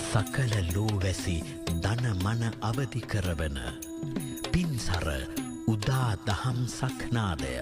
සකල ලෝවැසි දන මන අවදි කරවන පින්සර උදා දහම් සක්නාදය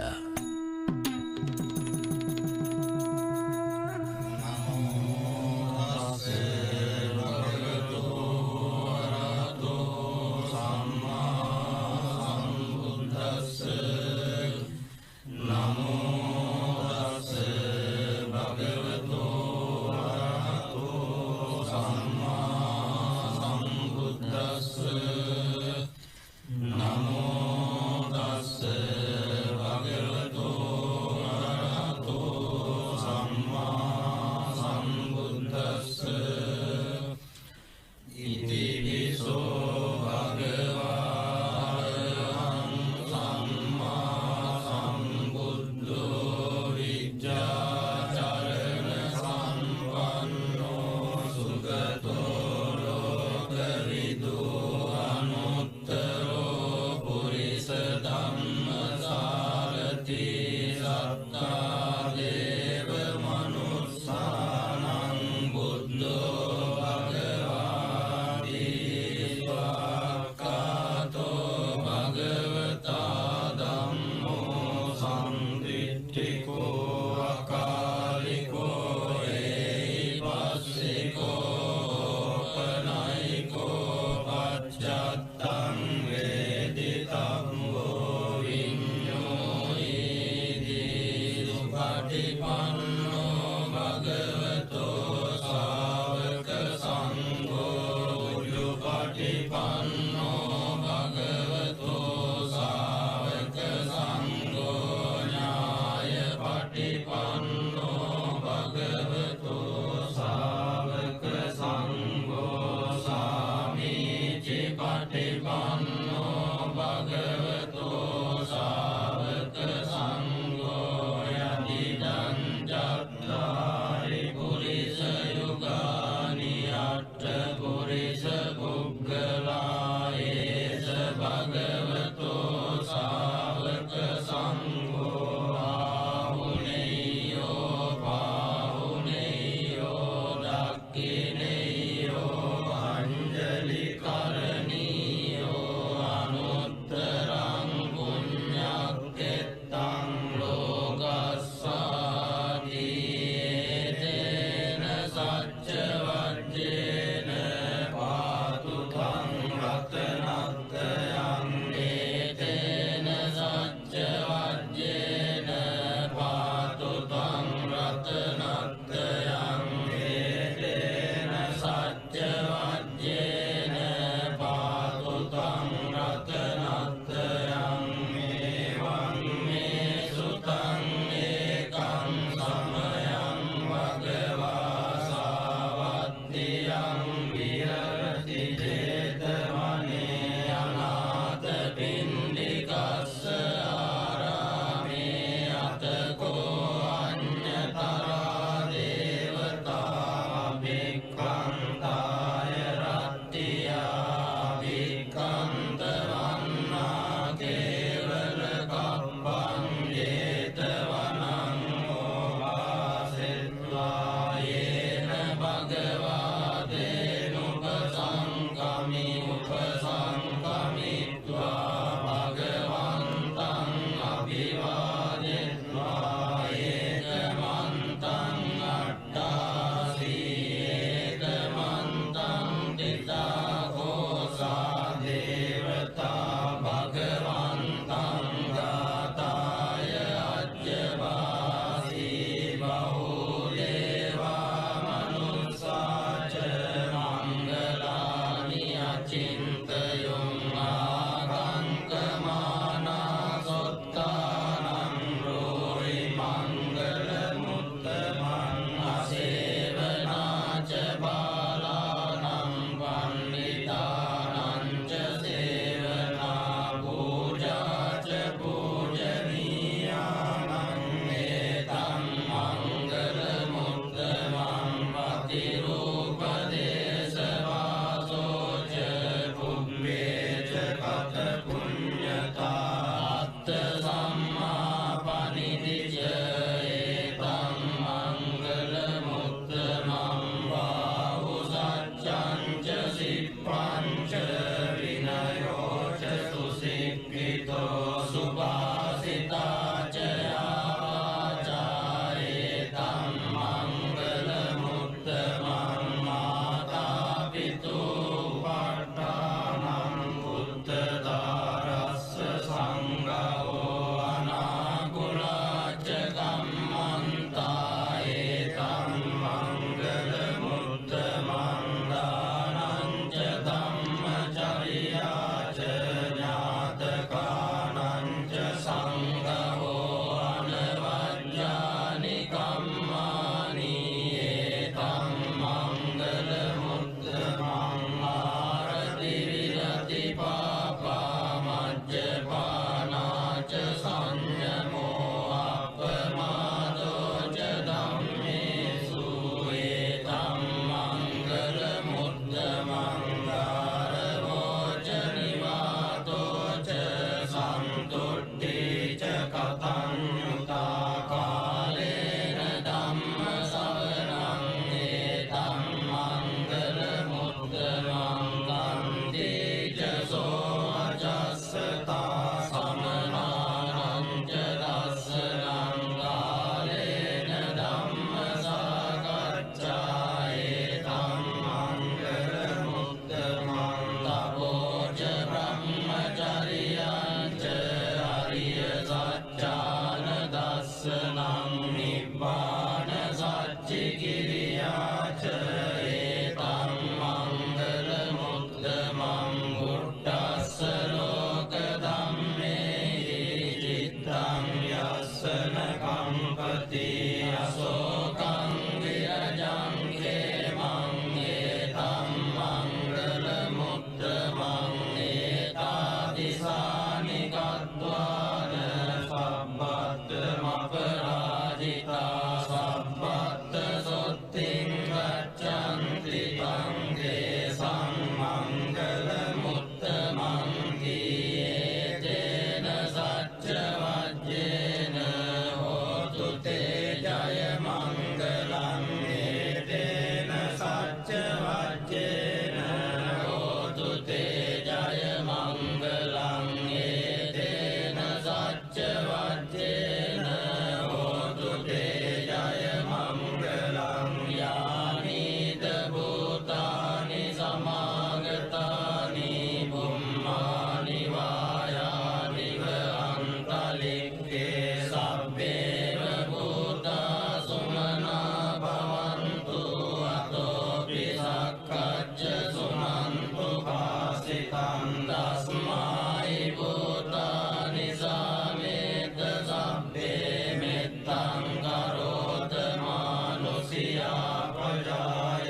රක්කච්ච සුනන්තු පාසිතං තස්මයි භූතානි සමේත සබ්බේ මෙත්තං කරෝත මානුසියා ප්‍රජාය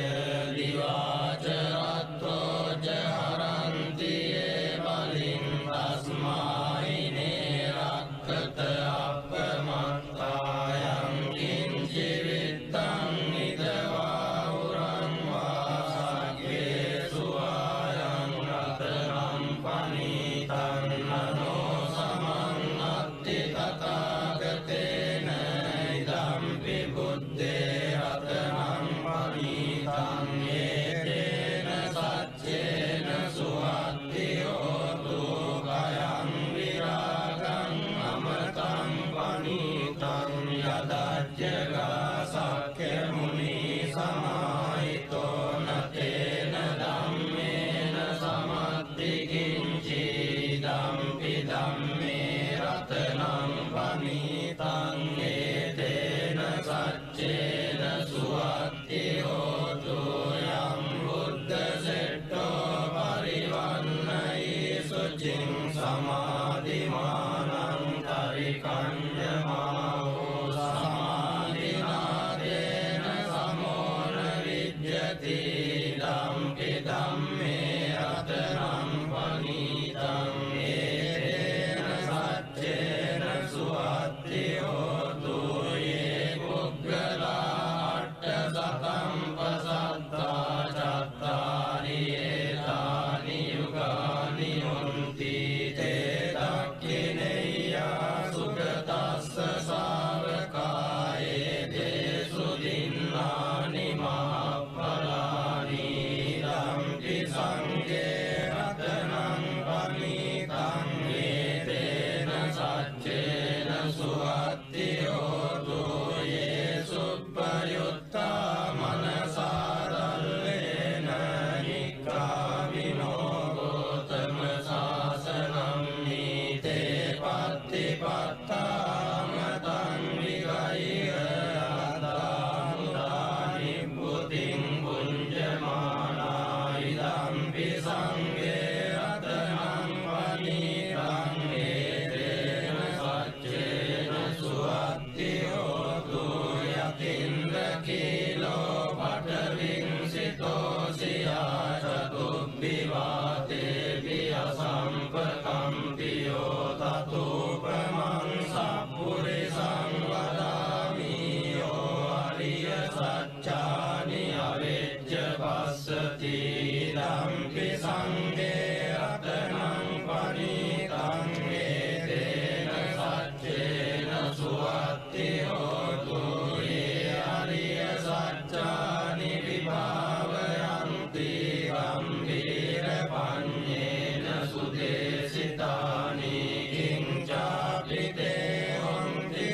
දිවාච රත්තෝ ජහරන්ති ඒ බලින් තස්මයි නේ රක්කත අපමත්තායං කිංචි විත්තං නිදවා උරං වාසග්ගේ සුවායං රතනම් පනීතං නනෝ සමං අත්ති තථාගතේන ඉදම්පි බුද්දේ රතනම් පනීතං ඒතේන සච්චේන සුවත්ති හෝතු කයං විරාගං අමතං පනීතං යදච්චගා සක්ඛ්‍ය මුනි සමාහිතෝ නතේන ධම්මේන සමත්ති කිංචි ධම්පි ධම්මේ රතනම් පනීතං ඒතේන සච්චේන සුවත්ති හෝතු යම් බුද්ධ සෙට්ඨෝ පරිවන්නයි සුචින් සමාධිමානං තරිකඤ්ඤමාවෝ සමාධිනාදේන සමෝන විජ්ජති ධම්පි ධම්මේ රතනම් පනීතං ඒතේන සච්චේන සුවත්ති හෝතු යේ පුග්ගලා අට්ඨ සතම්පසත්තා චත්තාරි ඒතානි යුගානි හොන්ති තේ දක්ඛිනේයා සුගතස්ස ශාවකායේ දේසු දින්නානි මහප්පලානි ධම්පි සංඝේ රතනං පනීතං ඒතේන සච්චේන සුවත්ති හෝතු යේ සුප්පයුත්තා මනසාදල්ලේන නික්ඛාමිනෝ ගෝතම සාසනං නීතේ පත්තිපත්තාමතං විගය්‍ය අදාමුදානි බුතින් පුඤ්ජමානා ඉදම්පි සංඝේ රතනං පනීතං ඒතේන සච්චේන සුවත්ති හෝතු යතින්ද්‍ර කීලෝ පඨවින්සිතෝ සියා චතුබ්බිවාතේ වියසම්පකම්පියෝ තතුපමං සප්පුරිසං වදාමි යෝ අරිය සච්චානි අවෙච්ච පස්සති ධම්පි සංඝේ රතනං පනීතං ඒතේන සච්චේන සුවත්ති හෝතු යේ අරිය සච්චානි විභාවයන්ති ගම්භීර පඤ්ඤේන සුදේසිතානි කිංචාපි තේ හොන්ති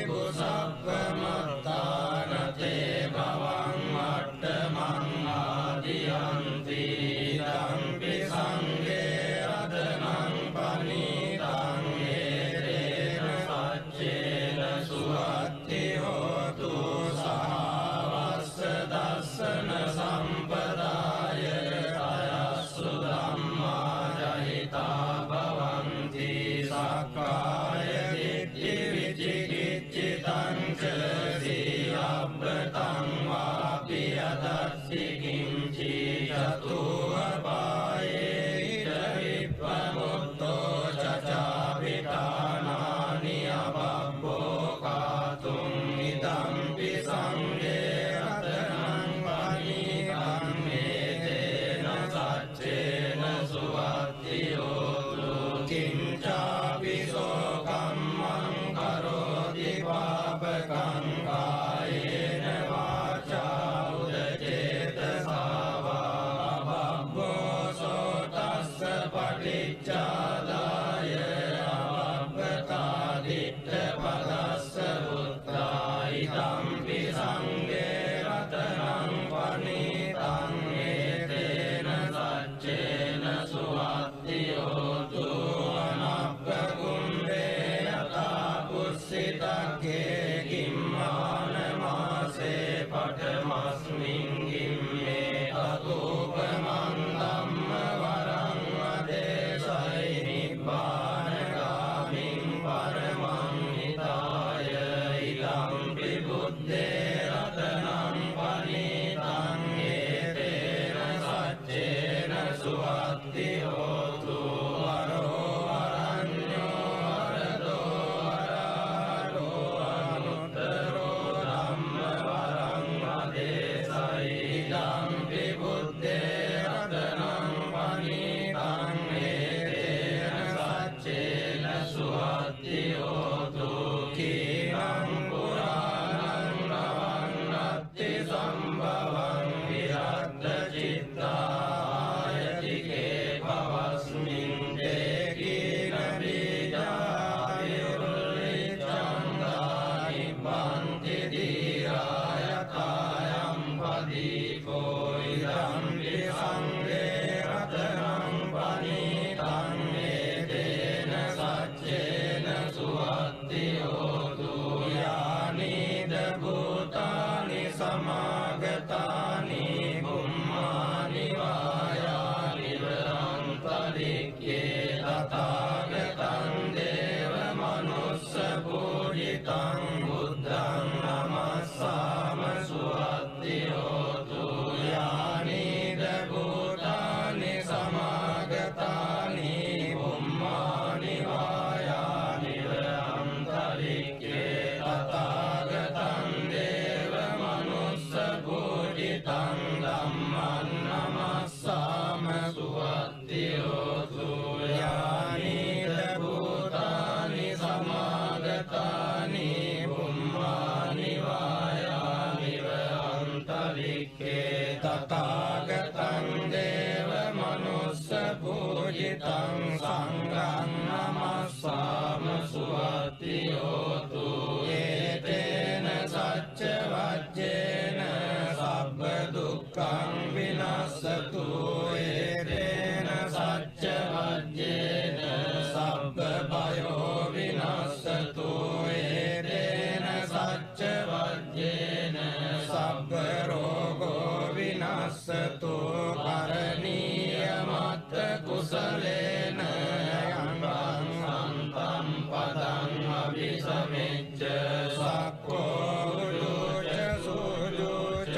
කුසප්පමත්තානතේ භවං අට්ඨමං ආදියන්ති ධම්පි සංඝේ රතනං පනීතං ඒතේන සච්චේන සුවත්ති හෝතු සහවස්ස දස්සන සම්පදාය තයස්සු ධම්මා ජහිතා භවන්ති සක්කාය දිට්ඨි විචිකිච්ඡිතං ච සීලබ්බතං වාපි යදස්සි කිංචි චතුවපායේ ඉද විප්පමුත්තෝ චචාපිතානානි අබබ්බෝ කාතුං ඉදම්පි සංඝේ රතනං පනීතං ඒතේන සච්චේන සුවත්ති හෝතු කිංචාපි සෝකම්මං කරෝති පාපකං කායේන වාචා උදචේතසා වා සුවත්ති හෝතු වරෝ වරඤ්ඤෝ වරදෝ වරාරෝ අනුත්තරෝ ධම්ම වරං වදේසයි ඉදම්පි බුද්දේ රතනං පනීතං ඒතේන සච්චේන සුවත්ති හෝතු කීනං පුරාණං නවන්නත්ති සම්භවං විරද්ද චිත්තායතිකේ පවස්මින් දේකීන බීජාවිරුල්ලිච්ඡං දානි බන්ති දීරායතායම් පදීකෝ ඉදම්පි සංඝේ රතනං පනීතං ඒතේන සච්චේන සුවත්ති හෝතු යානිද භූතානි සමාගතානි බුම්මානි වායානි අන්තරික්ඛේ තථාගතං දේව මනුස්ස පූජිතං බුද්ධං නමස්සාම සුවත්ති හෝතු යානිද භූතානි සමාගතානි බුම්මානි වායානි අන්තරික්ඛේ තථාගතං දේව මනුස්ස පූජිතං ධම්මං නමස්සාම සුවත්ති හෝතු යානිද භූතානි සමාගතානි බුම්මානි වායානි අන්තරික්ඛේ තථාගතං දේව මනුස්ස පූජිතං සංඝං නමස්සාම සුවත්ති හෝතු ඒතේන සච්ච වජ්ජේන සබ්බ දුක්ඛං විනස්සතු ඒතේන සච්ච වජ්ජේන සබ්බ භයෝ විනස්සතු ඒතේන සච්ච වජ්ජේන සබ්බ රෝගෝ විනස්සතු කරණීය මත්ත කුසලේන යං සම්තම් පදං අபிසමෙච්ච සක්ඛෝ උජුච සුජුච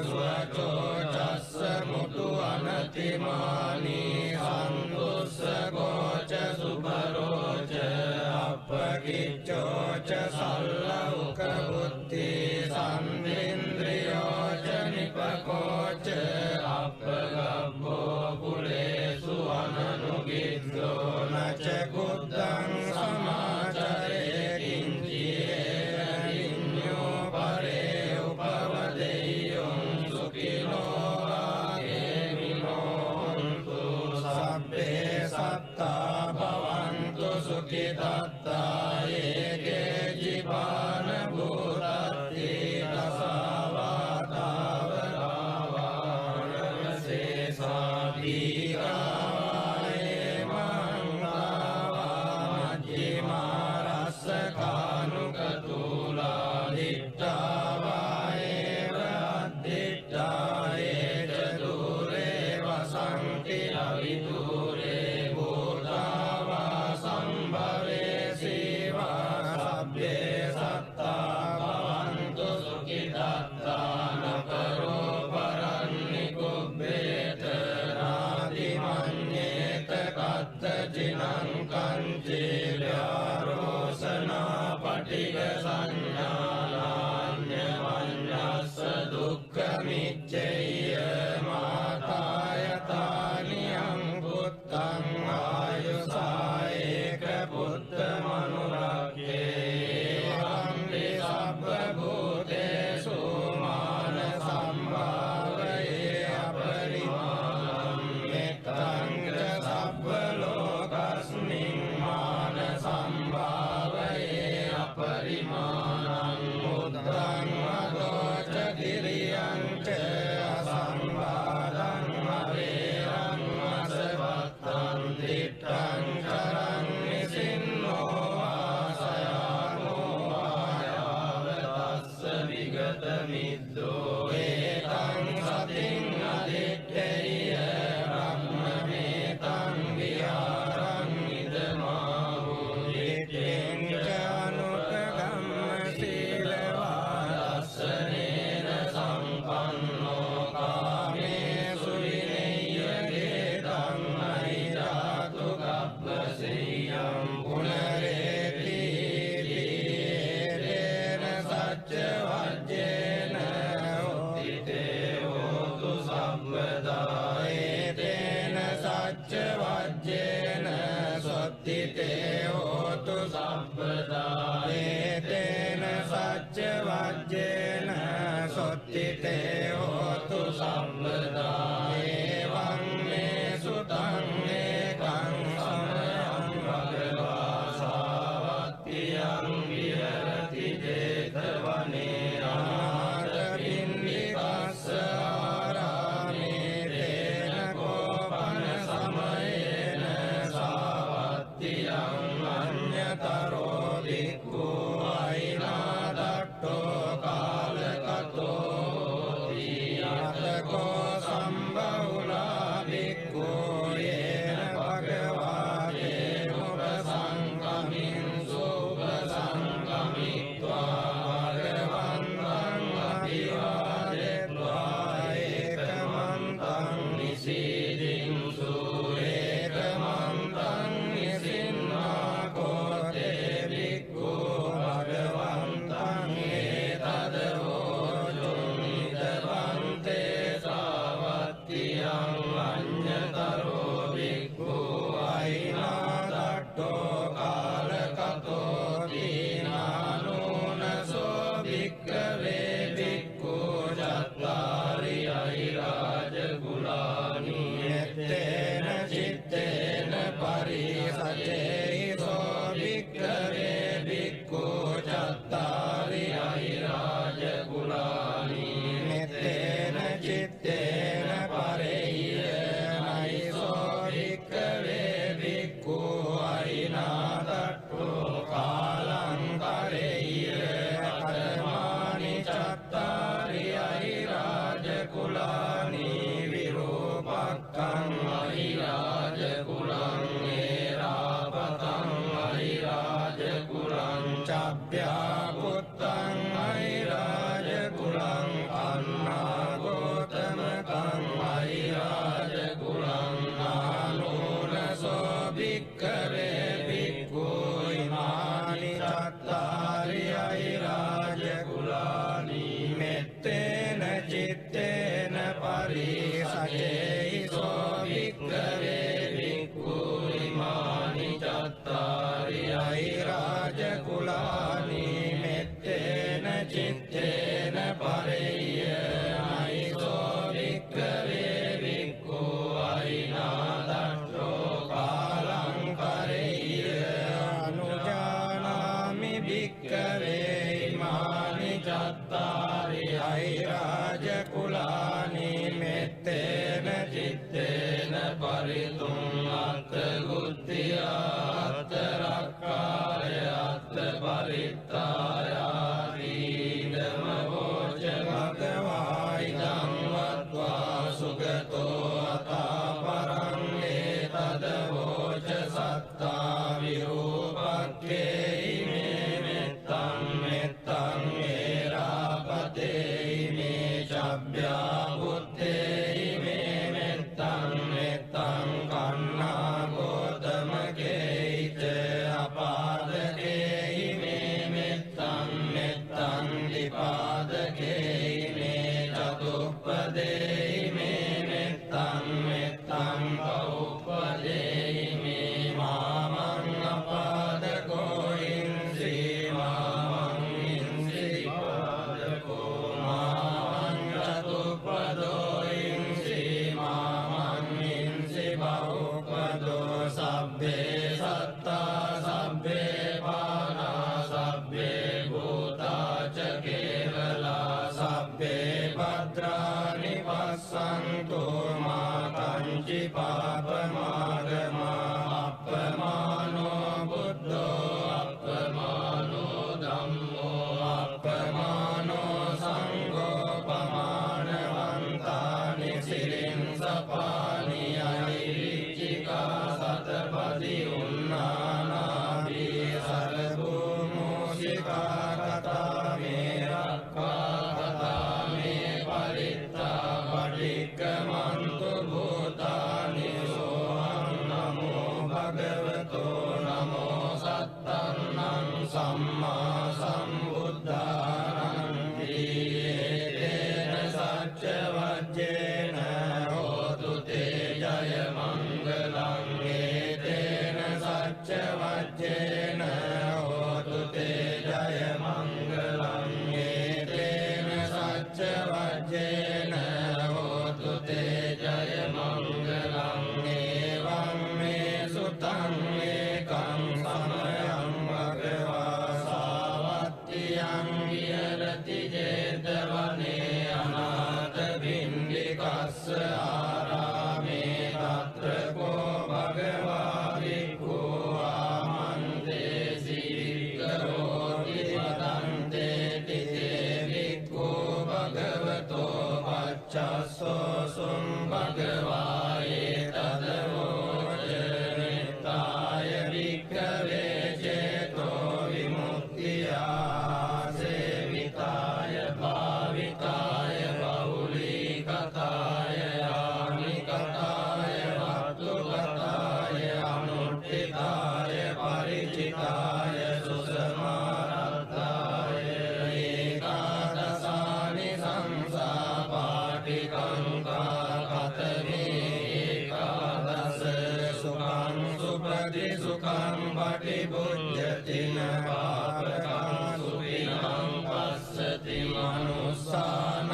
ස්වචෝ චස්ස මුතු අනතිමානි සන්තුස්ස ගෝච සුභරෝච අපකිච්චෝ ච සල්ලෞක බුද්ධි සම්ඉන්ද්‍රියෝ ච නිපකෝච අපගබ්බෝ කුලේසු අනනුගිද්දෝ නච බුද්ධං සමාචරේ කිංචියේන විඤ්ඤෝ පරේ උපවදෙය්‍යං සුඛිනෝ ආගේමිනෝ තු සබ්බේ සත්තා භවන්තු සුඛිතත්තා ඒකේ ජීවාන භූතත්ති දසවාතාවරාවානමසේසා දීඝායේ මංගාවා මජ්ජිමා රස්සකානුකතුලා දිට්ඨාවායේව අද්දිට්ඨායේ ච දුරේ වසන්ති අවිදුරේ භූතාවා සම්භවේ සීවා සබ්බේ සත්තා භවන්තු සුඛිතත්තා නකරෝ පරන්නි කුබ්බේත නාදි මඤ්ඤේත කත්ත ජිනං කංචේ ව්‍යාරෝසනා පටිග සංඥානාඤ්ඤ වඤ්ඤස්ස දුක්ඛ මිච්ඡේය මාතායතානි අං බුද්ධ පජ්ජේන සොත්තිතේ හෝතු සම්පදා එවං මේ සුතං ඒකං සමයං භගවා සාවත්තියං විහෙරති 제තවනේ අනාථ පින්ඩිකස්ස ආරාමේ තේන කෝපන සමයේන සාවත්තියං අඤ්ඤතරෝ භික්ඛු අයිනාදට්ඨෝ කාලකතෝ තියතකෝ සම්බහුලා භික්ඛු යේන භගවා දේනුපසංගමින් සුපසංගමිත්වා භගවන්තං අභිවාදෙත්වා ඒකමන්තං නිසීදින්සු ඒකමන්තං නිසින්නා කෝතේ භික්ඛු භගවන්තං ඒතදවෝචුං නිදවන්තේ සාවත්තියං අඤ්ඤතරෝ භික්ඛු අයිනාදට්ඨෝ කාලකතෝ දීනානුනසෝ භික්ඛවේ භික්ඛු චත්තාරි අහිරාජ කුලානි එත්තේන චිත්තේන පරිසචේසෝ භික්ඛවේ භික්ඛු චත්තාරි අහිරාජ කුලානි මෙත්තේන චිත්තේන පරේයනයිසෝ භික්ඛවේ භික්ඛු අයිනාදට්ඨෝ කාලං කරේය කතමානි චත්තාරි අහිරාජ කුලානි විරූපක්ඛං අහිරාජ කුලං ඒරාපතං අහිරාජ කුලං චබ්භ්‍යා පුත්තං අහිරාජ කුලං අන්නාගෝතමකං අහිරාජ කුලං ආනෝනසෝ භික්ඛවේ භික්ඛු ඉමානි චත්තාරි අහිරාජ කුලානි මෙත්තේන චිත්තේන පරිසචේසෝ භික්ඛවේ භික්ඛු ඉමානි චත්තාරි අහිරාජ කුලානි මෙත්තේන චිත්තේන පරේයනයිසෝ භික්ඛවේ භික්ඛු අයිනාදට්ඨෝ කාලං කරේය අනුජානාමි භික්ඛවේ ඉමානි චත්තාරි අහිරාජ කුලානි මෙත්තේන චිත්තේන පරිතුං අත්ථ ගුත්තියා අත්ථ රක්ඛාය අත්ථ පරිත්තායාති ධම්ම වෝච භගවා ඉදං වත්වා සුගතෝ අතා පරං ඒතද වෝච සත්තා විරූපක්ඛේ ඉමේ මෙත්තං මෙත්තං ඒරාපතේ ඉමේ චබ්භ්‍යා බුත්තේ ඉමේ මෙත්තං මෙත්තං කන්නා ගෝතමකේච අපාදකේ ඉමේ මෙත්තං මෙත්තං දීපාදකේ ඉමේ චතුප්පදේ ඉමේ මෙත්තං මෙත්තං බහුපදේ ඉමේ මාමං අපාදකෝ ඉන්සි මාමං ඉන්සි පාදකෝ මාමං චතුප්පදෝ ඉන්සි මාමං ඉන්සි බහුපදෝ සබ්බේ සත්තා සබ්බේ පානා සබ්බේ භූතා ච කේවලා සබ්බේ භද්‍රානි පස්සන්තු මා කංචි පාපමාගමා අප්පමානෝ බුද්ධෝ අප්පමානෝ ධම්මෝ අප්පමානෝ සංඝෝ පමානවන්තානි සිරින් සපානි අනිරිච්චිකා සතපදි උන්නානාභි සරභූමෝසිකා කතා මේ රක්ඛා කතා මේ පරිත්තා පටික්කමන්තු භූතානි විහෙරති සුඛං පටිභුජ්ජතින පාපකං සුඛිනං පස්සති මනුස්සානං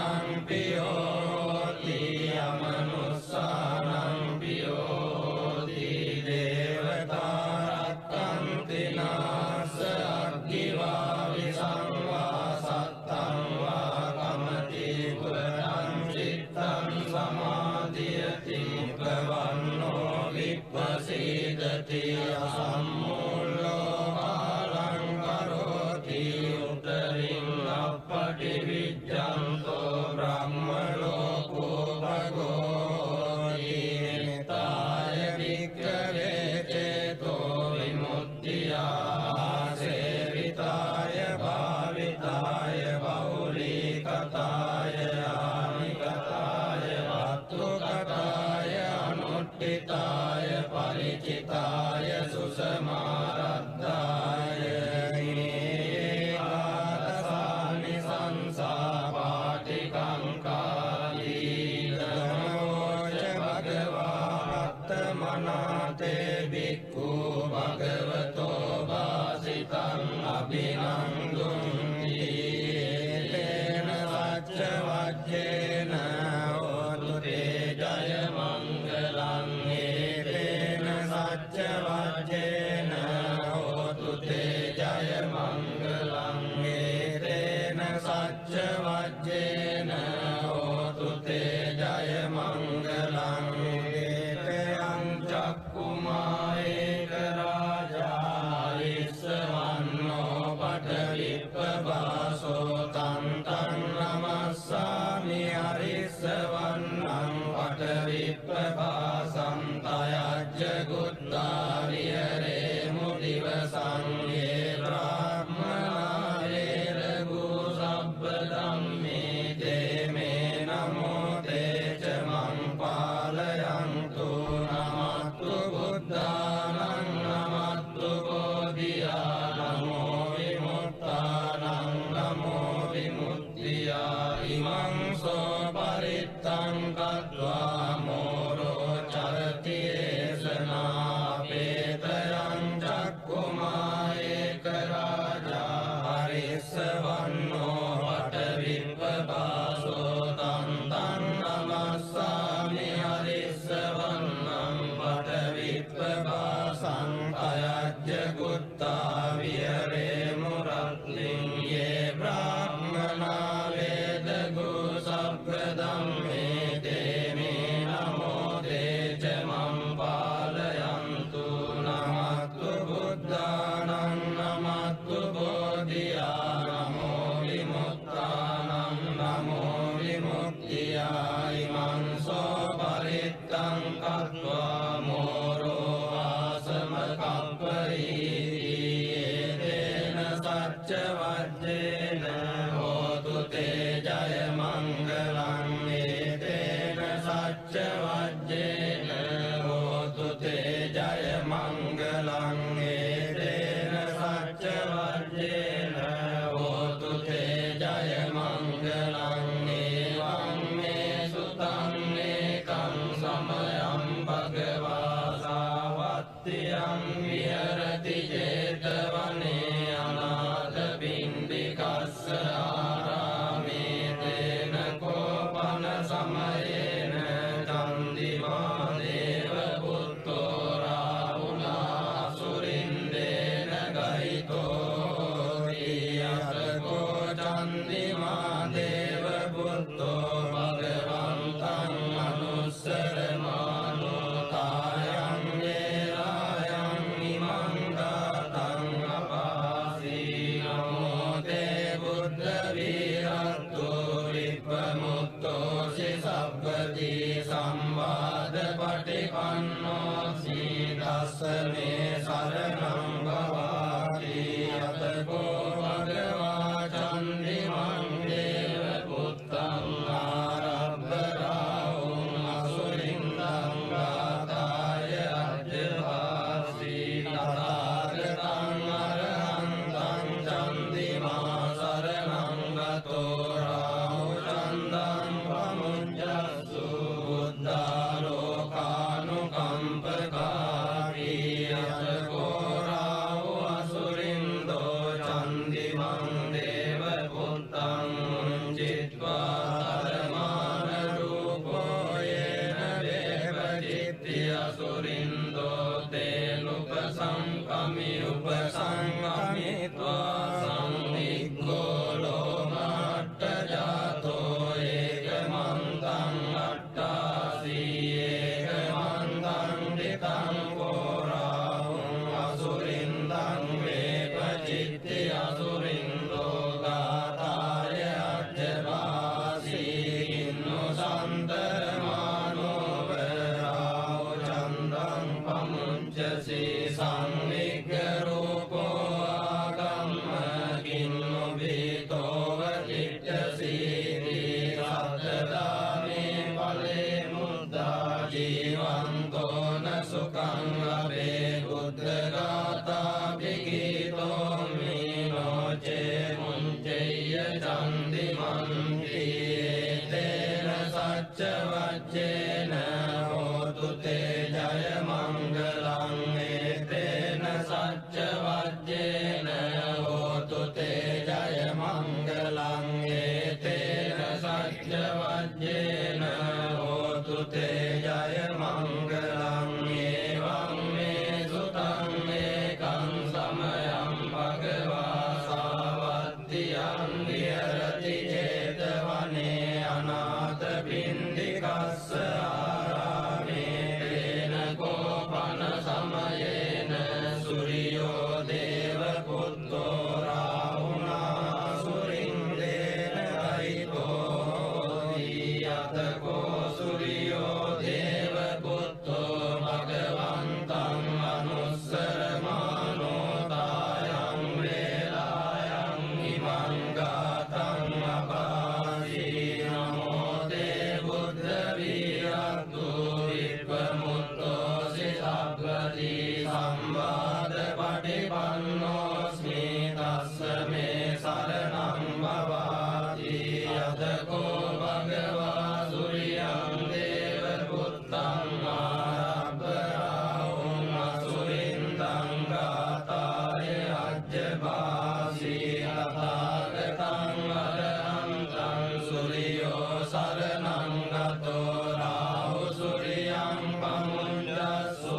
පියෝති අමනුස්සානං පියෝති දේවතා රක්ඛන්ති නාස අග්ගිවා විසංවා සත්තං වා කමති පුරං චිත්තං සමාධියති මුඛවන්නෝ විප්පසීදති අසම්මූලෝ කාලං කරෝති උතරින් අප්පටි විජ්ජන්තෝ බ්‍රහ්ම ලෝකෝ භගෝති නිතාය වික්ඛවේ චේතෝ විමුක්තියා සේවිතාය භාවිතාය බෞලීකතාය ආනිකතාය වත්තුකතාය අනුට්ඨිතාය පරිචිතාය සුසමාරද්ධාය ඒකාදසානි සංසාපාටිකංකාලී ධනෝච භගවා රත්තමනාතේ භික්ඛු භගවතෝ වාසිතං අභිනන්දුන්ති තේන සච්ච වජ්ජේන හෝතු තේ ජය මංගලං තේන සච්ච වජ්ජේන හෝතු තේ ජය මංගලං තේන සච්ච වජ්ජේන හෝතු තේ ජය මංගලං තේතයං චක්කුමායේක රාජා ඉස්සවන්නෝ පඨවිප්පවාසෝ තං තං නමස්සාමි අරිස්සවන්නං පඨවිප්පවාසං තයජ්ජ ගුත්තා විහෙරේමු දිවසං යේ බ්‍රාහ්මනා වේරගු සබ්බ ධම්මේ තේ මේ නමෝ තේ ච මං පාලයන්තු නමත්තු බුද්ධානං නමත්තු බෝධියා නමෝ විමුක්තානං නමෝ විමුක්තියා ඉමං සෝ පරිත්තං කତ୍වා මෝරෝ චරති ඒසනාපේතයං චක්කුමායේක රාජා හරිස්සවන්නෝ පඨවිප්පවාසෝ තං තං නමස්සාමි හරිස්සවන්නං පඨවිප්පවාසං අයජ්ජ ගුත්තා විහෙරේමු රත්ලින් යේ බ්‍රාහ්මනා වේදගු සබ්බ ධම්මේ තේ මේ නමෝ තේ ච මං පාලයන්තු නමත්තු බුද්ධානං නමත්තු බෝධියා නමෝ විමුක්තානං නමෝ විමුක්තියා ඉමං සෝ පරිත්තං කତ୍වා මෝරෝ ආසම කප්පරීති තේන සච්ච වජ්ජේන හෝතු තේ ජය මංගලං තේන සච්ච වජ්ජේන හෝතු තේ ජය මංගලං තේන සච්ච වජ්ජේන හෝතු තේ ජය මංගලං එවං මේ සුතං ඒකං සමයං භගවා සාවත්තියං විහෙරති ජේතවනේ අනාථ පිණ්ඩිකස්ස ආරාමේ තේන කෝපන සමයේන චන්දිමා දේව පුත්තෝ රාහුලා සුරින්දේන ගහිතෝ තියතකෝ චන්දිමා දේව පුත්තෝ භගවන්තං අනුස්සරමානෝ තායං වේලායං ඉමං ගාතං අපාසී නමෝ තේ බුද්ධ වීරත්තෝ විප්පමුත්තෝ සබ්බති සම්වාද පටිපන්නෝ සීදස්සනේ සරණං භවාති අතකෝ භගවා චන්දිමං දේව පුත්තං ආරබ්බරාවුං අසුරින්දං ගාතාය අජ්ජවාසී තථාගතං අරහන්තං චන්දිමා සරණං ගතෝ රාහු චන්දං පමුඤ්ජස්සු බුද්ධාලෝකානුකම්පකාරී අසුරින්දෝ තේනුපසංකමි උපසංකමිත්වා සංනිග්ගෝ ලෝමට්ඨ ජාතෝ ඒකමන්තං අට්ඨාසී ඒකමන්තං දිතං කෝරාහුං අසුරින්දං වේපචිත්ති අසුරින්දෝ ගාතාය අජ්ජවාසී ඉන්නෝ සන්තරමානෝ වරාව චන්දං පමුංචසී සංනිග්ග රූපෝ ආගම්ම කින්නෝ බීතෝ වතිට්ඨසීති සත්තදාමේ ඵලේ මුද්දා ජීවන්තෝ න සුඛං ලබේ බුද්ධ ගාථා විගීතෝ මීනෝ චේ මුංචේය චන්දිමන්ති තේන සච්ච වච්චේන හෝතු තේ ජය මංගලං තේන සච්ච වච්චේන හෝතු තේ ජය මංගලං තේන සච්ච වච්චේන හෝතු තේ ජය මංගලං එවං මේ සුතං ඒකං සමයං භගවා සාවත්තියං විහෙරති චේතවනේ අනාථ පින්ඩිකස්ස ආරාමේ තේන කෝපන සමයේන සූර්යෝ දේව පුත්තෝ රාහුණා සුරින්දේන රහිතෝ යතකෝ සූර්යෝ දේව පුත්තෝ භගවන්තං අනුස්සරමානෝ තායං වේලායං ඉමං ගාතං අපාසී නමෝ තේ බුද්ධ විරක්තු විප්පමුත්තෝ සිසබ්බදී සම්වාද පටිපන්නෝස්මි තස්ස මේ සරණං භවාති යතකෝ භගවා සූර්යං දේව පුත්තං ආරබ්බරාහුං අසුරින්දං ගාතාය අජ්ජවාසී තථාගතං අරහන්තං සූර්යෝ සරණං ගතෝ රාහු සූර්යං පමුඤ්ජස්සු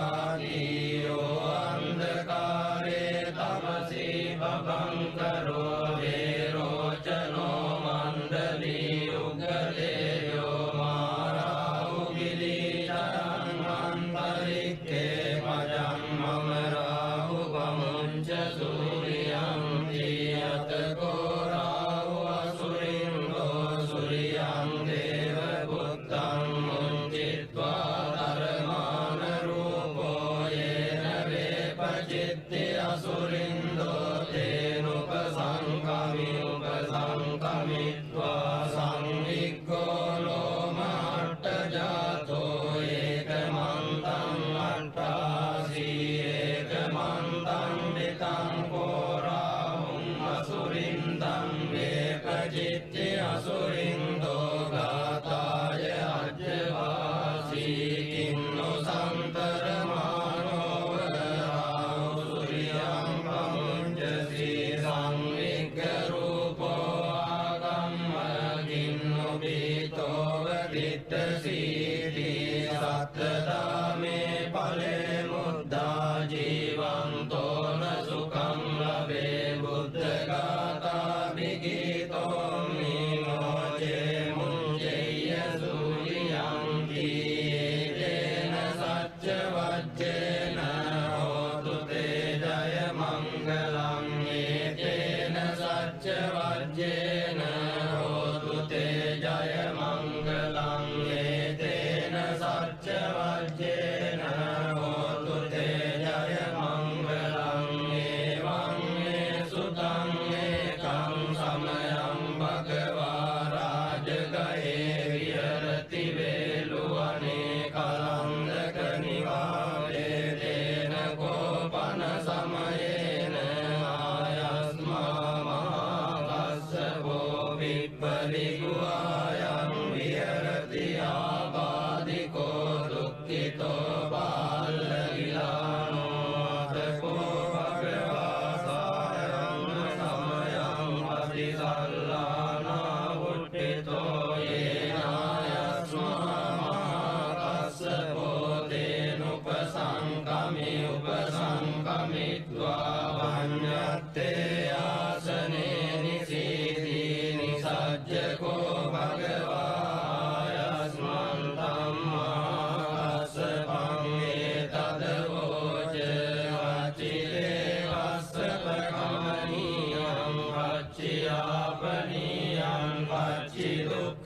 බුද්ධාලෝකානුකම්පකාදීයෝ අන්ධකාරේ තමසී භවංකරෝ වේරෝචනෝ මණ්ඩලී උග්ගලේයෝ මාරාහු ගිලීචරං අන්තරික්ඛේ මජං මම රාහු පමුංච සූර්යං තියතකෝ රාහු අසුරින්දෝ සූර්යං දේව පුත්තං මුංචිත්වා ධර්මාන රූපෝ යේන වේපචිත්ති අසුරින්දෝ තේනුපසංකමි උපසංකමිත්වා සංනිග්ගෝ ලෝමට්ඨ ජාතෝ ඒකමන්තං අට්ඨාසී ඒකමන්තං දිතං කෝරාහුං අසුරින්දං වේපචිත්ති අසුරින්දෝ ගාතාය අජ්ජවාසී කින්නෝ සන්තරමානෝ වරාව සූර්යං පමුංචසී සංනිග්ග රූපෝ ආගම්ම කින්නෝ බීතෝ වතිට්ඨසීති සත්තදාමේ ඵලේ මුද්දා ජීවන්තෝ න සුඛං ලබේ බුද්ධ ගාථා විගීතෝ මීනෝ චේ මුංචේය සූර්යං තේන සච්ච වච්චේන හෝතු තේ ජය මංගලං තේන සච්ච වච්චේන හෝතු තේ ජය මංගලං තේන සච්ච වච්චේන හෝතු තේ ජය මංගලං එවං මේ සුතං ඒකං සමයං භගවා රාජගහේ විහෙරති වේලුවනේ කලන්දක නිවාසේ තේන කෝපන සමයේන ආයස්මා මහාකස්සපෝ විප්පරිගුආයං විහෙරති ආබාධිකෝ දුක්ඛිතෝ බාලවිලානෝ අතකෝ භගවා සායං සමයං අතිසල්ලානා උට්ඨිතෝ යේන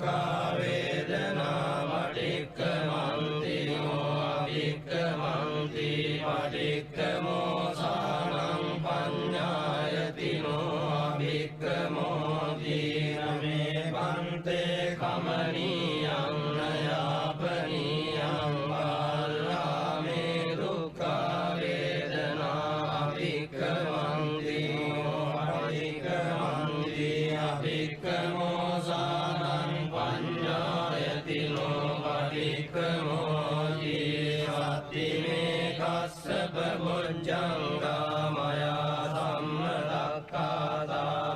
දුක්ඛා වේදනා පටික්ඛමන්ති අභික්ඛමන්ති පටික්ඛමෝසානං පඤ්ඤායතිනෝ අභික්ඛමෝති නමේ පන්තේ කමනීයං නයාපනීයං බාලාමේ දුක්ඛා වේදනා අභික්ඛමන්ති පටික්ඛමන්ති අභික්ඛමෝසානං පඤ්ඤායතිනෝ පටික්ඛමෝති සත්තිමේ කස්සප බොජ්ජංගා මයා සම්මදක්ඛාතා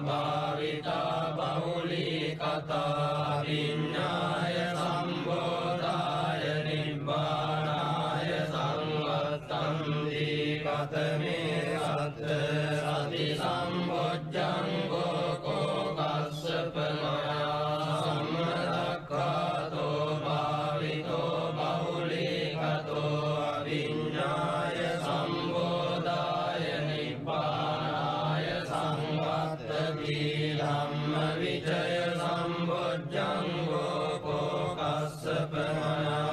භාවිතා බහුලී කතා විඤ්ඤාය සම්බෝධාය නිබ්බානාය සංවත්තන්ති කතමේ සත්ත සති සම්බොජ්ජංගෝ කෝ කස්සප මයා සම්මදක්ඛාතෝ භාවිතෝ බහුලී කතෝ විඤ්ඤාය සම්බෝධාය නිබ්බානාය සංවත්තති ධම්ම විචය සම්බොජ්ජංගෝ කෝ කස්සප මයා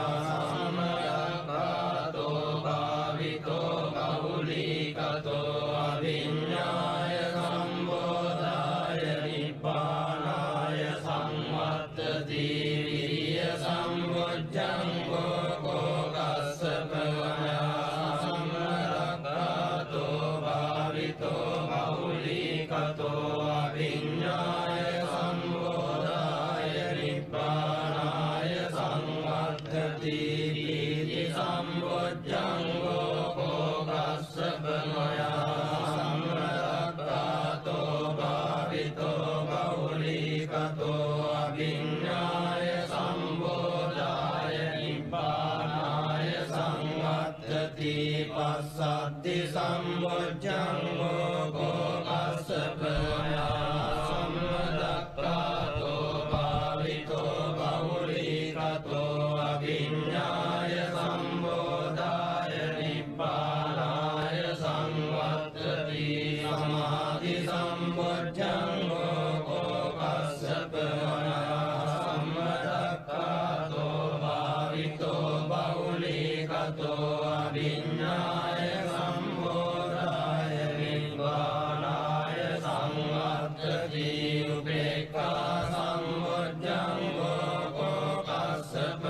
සම්මදක්ඛාතෝ භාවිතෝ බහුලී කතෝ විඤ්ඤාය සම්බෝධාය නිබ්බානාය සංවත්තති විරිය සම්බොජ්ජංගෝ කෝ කස්සප මයා සම්මදක්ඛාතෝ භාවිතෝ බහුලී කතෝ අවිඤ්ඤාය සම්බෝධාය නිබ්බානාය සංවත්තති පීති සම්බොජ්ජංගෝ කෝ කස්සප මයා සම්මදක්ඛාතෝ භාවිතෝ බහුලී කතෝ අවිඤ්ඤාය සම්බෝධාය නිබ්බානාය සංවත්තති පස්සද්ධි සම්බොජ්ජංගෝ කෝ කස්සප මයා සම්මදක්ඛාතෝ භාවිතෝ බහුලී කතෝ අවිඤ්ඤාය සම්බෝධාය නිබ්බානාය සංවත්තති සමාධි සම්බොජ්ජංගෝ කෝ කස්සප මයා සම්මදක්ඛාතෝ භාවිතෝ බහුලී කතෝ අවිඤ්ඤාය සම්බෝධාය නිබ්බානාය සංවත්තති උපේක්ඛා සම්බොජ්ජංගෝ කෝ කස්සප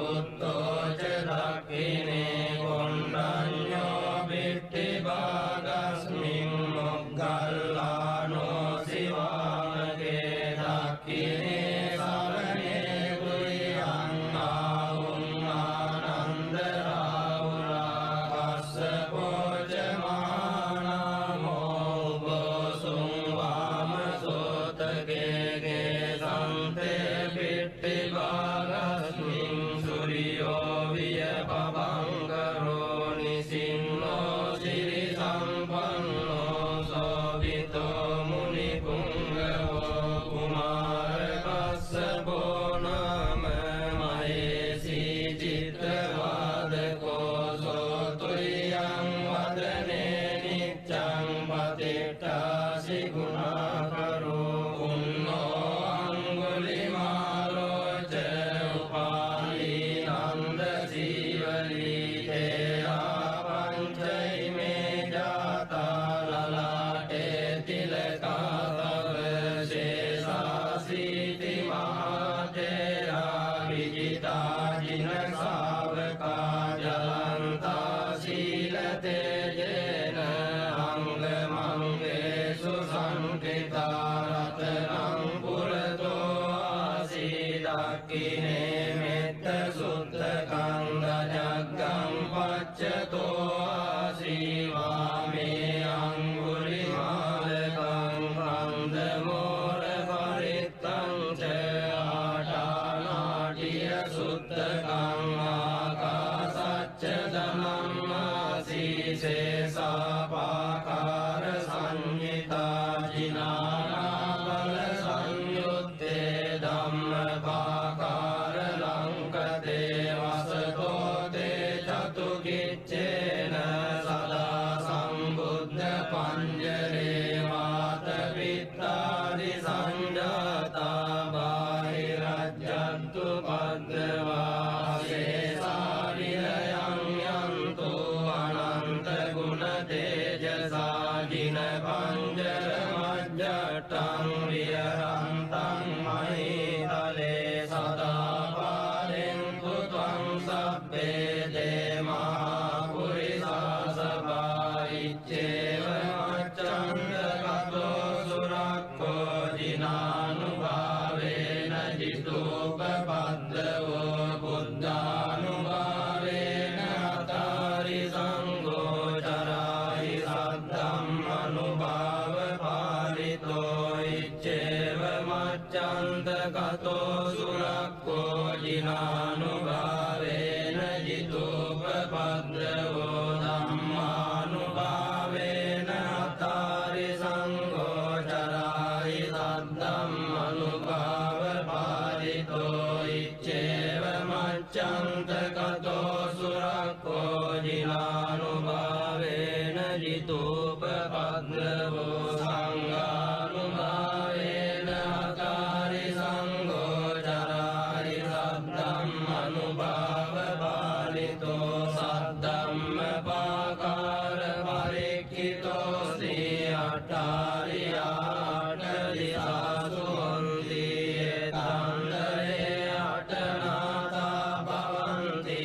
පුත්තෝ ච දක්ඛිනේ කොණ්ඩඤ්ඤෝ බිට්ටි භාගස්මින් මොග්ගල්ලානෝ සිවාමකේ දක්ඛිනේ සරණේ ගුරියං ආවුං ආනන්ද රාවුලා කස්සපෝ ච මහානාමෝ උබෝසුං වාමසෝතකේ සන්තේ බිට්ටි භාගස්මින් සුරියෝ විය පබංගරෝ නිසින්නෝ සිරි සම්පන්නෝ සෝවිතෝ මුනි පුංගවෝ කුමාර කස්සපෝ නාම මහේසී චිත්තවාදකෝ සෝතුරියං වදනේ නිච්ඡං පතිට්ඨාසි ගුණාකරෝ උන්නෝ අංගුලිමාලෝ ච උපාලී නන්ද සීවලී තේයා පංචෛමේ ජාතා ලලාටේ තිලකා තව ශේෂාසීති මහතේරා විජිතා ජින ශාවකා ජලන්තා සීල තේජේන අංගමංගේසු සංකිතා රතනං පුරතෝ ආසීදක්ඛිනේ මෙත්ත සුත්තකං දජග්ගං පච්චතෝ ආසීවාමේ අංගුලිමාලකං කන්දමෝර පරිත්තං ච ආටානාටිය සුත්තකං ආකාසච්ච ධනම්මාසීසේසාපාකාර සංඤිතා ජිනානාබල සංයුත්තේ ධම්මපාකාර ලංකතේ වසතෝ තේ චතුකිච්චේන සදා සම්බුද්ධ පඤ්ජරේ වාත පිත්තාදි සංජාතා බාහිරජ්ජන්තු පද්දවා සේසාරිලයං යන්තු අනන්ත ගුණ තේජසා ජින පංජර මජ්ජට්ටං විහරන්තං මහිතලේ සදා පාලෙන්තු ත්වං සබ්බේ දේමා පුරිසා සභායිච්චේව මච්ඡන්ද කතෝ සුරක්ඛෝ දිනානුභාවේන ජිතෝපපද්දවෝ බුද්ධානුභාවේන අතාරි සංඝෝ චරාහි සද්ධම්මනුභාව පාරිතෝ ඉච්ඡේව මච්ඡන්ද කතෝ සුරක්ඛෝ දිනානුභාවේන ජිතෝපපද්දවෝ ධම්මානුභාවේන අතාරි සංඝෝ චරාහි සද්ධම්මනුභාව පාරිතෝ ඉච්ඡේව මච්ඡන්ද කතෝ සුරක්ඛෝ දිනානුභාවේන ජිතෝපපද්දවෝ සංඝානුභාවේන අතාරි සංඝෝ චරාහි සද්ධම්මනුභාව පාරිතෝ සද්ධම්මපාකාර පරික්ඛිතෝ සී අට්ඨාරියාට දිසාසු හොන්ති තන්දරේ අටනාතා භවන්ති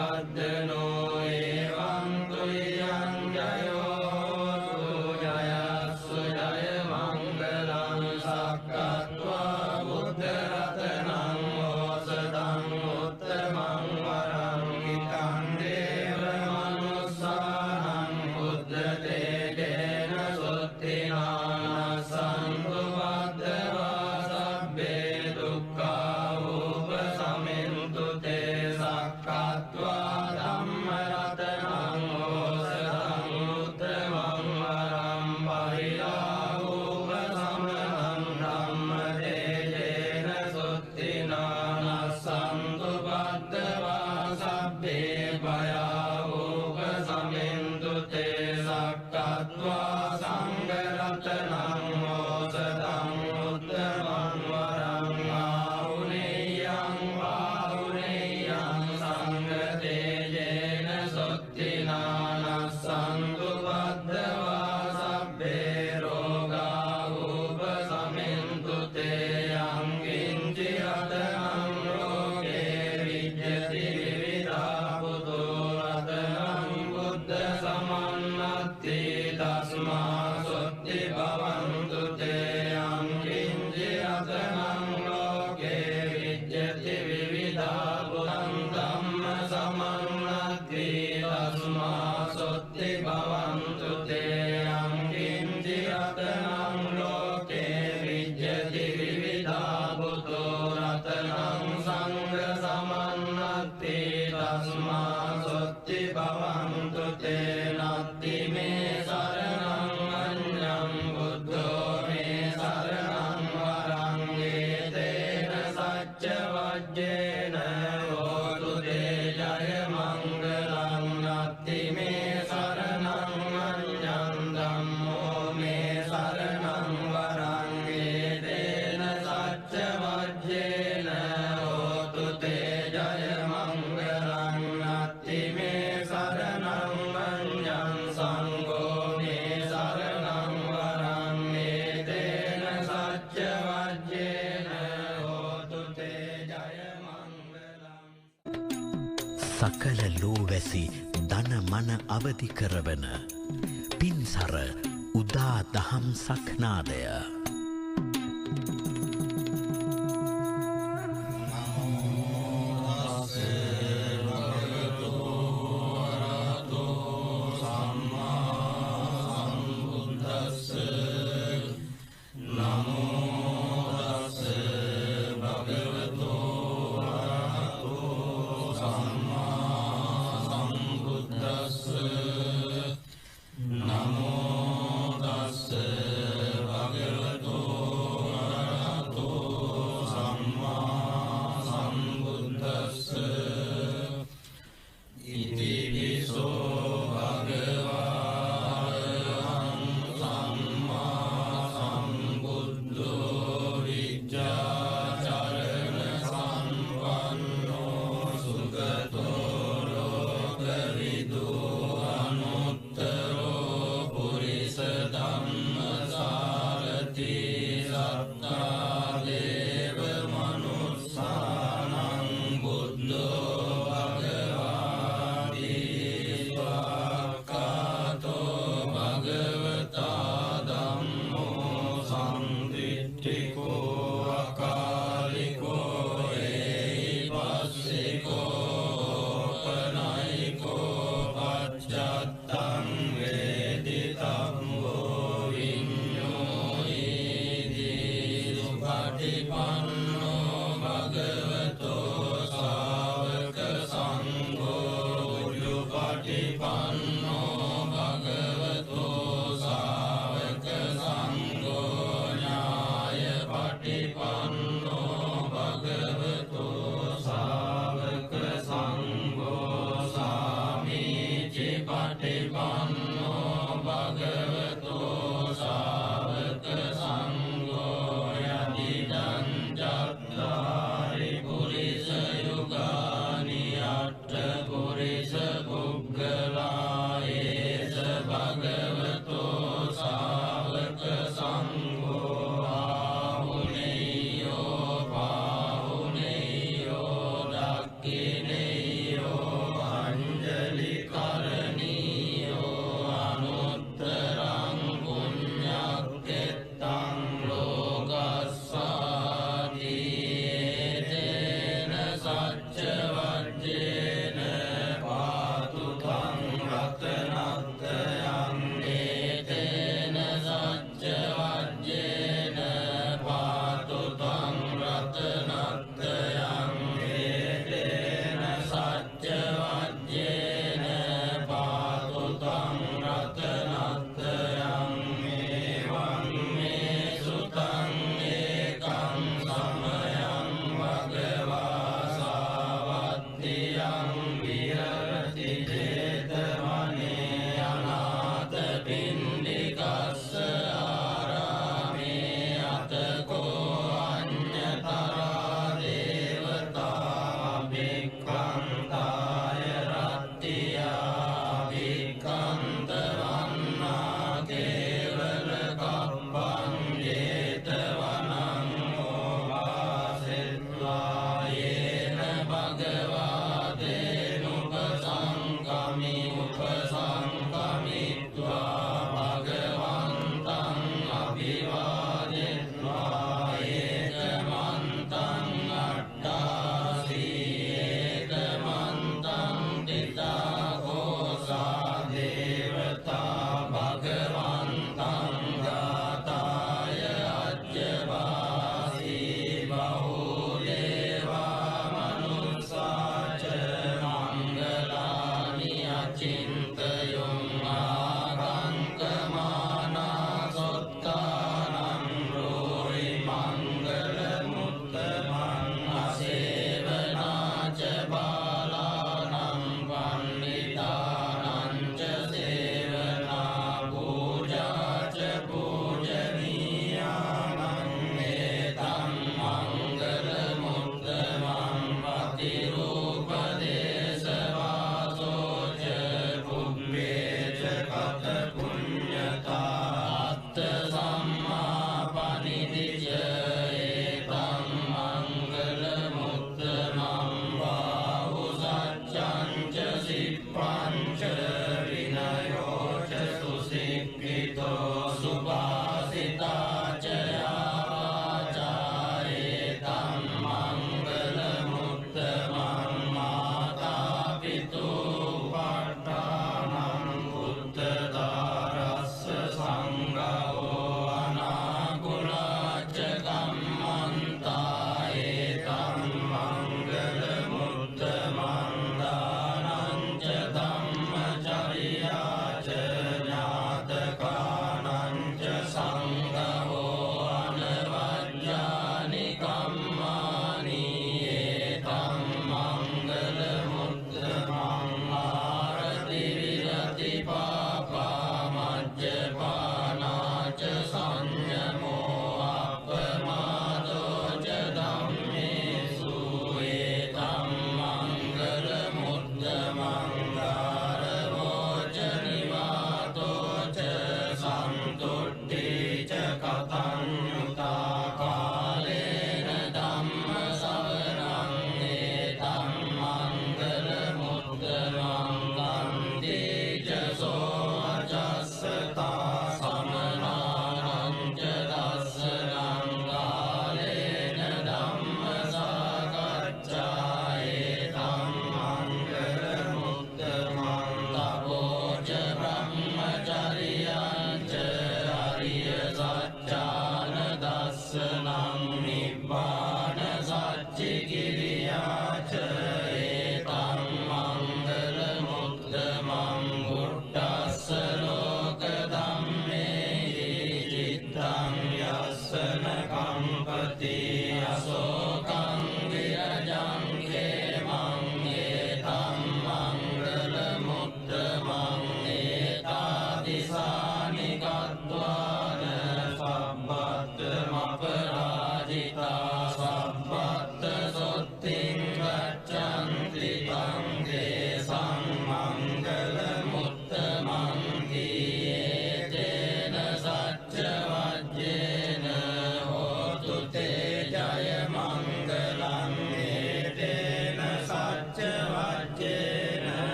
වද්දනෝ එවං තුයං ජයෝ ජයස්සු ජය මංගලං සක්කත්වා බුද්ධ රතනං ඕසදං උත්තමං වරං හිතං දේව මනුස්සානං බුද්ධ තේජේන සුත්තිනාන සන්තු වද්දවා සබ්බේ දුක්ඛා උපසමින්තු තේ සක්කත්වා ධම්ම රතනං ඕසදං උත්තමං වරං පරිලාභ සමනං ධම්ම තේජේන සුත්තිනාන සන්තු වද්දවා සබ්බේ භයා උපසමින්තු තේ සක්කත්වා සංඝ රතනං ඕසදං උත්තමං වරං ආහුනේයං ආහුනේයං සංඝ තේජේන සුත්තිනාන සන්තු වද්දවා සබ්බේ රෝගා උපසමින්තු තේ යං කිංචි රතනං ලෝකේ විජ්ජති විවිධා පුතු රතනං බුද්ධ සමන්නත්ති තස්මා සොත්ති භවන්තු තේ යං කිංචි රතනං ලෝකේ විජ්ජති විවිධා පුතං ධම්ම සමන්නත්ති තස්මා සොත්ති භවන්තු තේ යං කිංචි රතනං ලෝකේ විජ්ජති විවිධා පුතු රතනං සංඝ සමන්නත්ති තස්මා සොත්ති භවන්තු තේ නත්ති මේ සරණං අඤ්ඤං බුද්ධෝ මේ සරණං වරං ඒතේන සච්ච වජ්ජේන හෝතු තේ ජය මංගලං නත්ති මේ සරණං අඤ්ඤං ධම්මෝ මේ සරණං වරං ඒතේන සච්ච වජ්ජේන හෝතු තේ ජය මංගලං නත්ති මේ සරණං අඤ්ඤං සංඝෝ මේ සරණං වරං ඒතේන සච්ච වජ්ජේන හෝතු තේ ජය මංගලං. සකල ලෝවැසි ධන මන අවදි කරවන පින්සර උදා දහම් සක්නාදය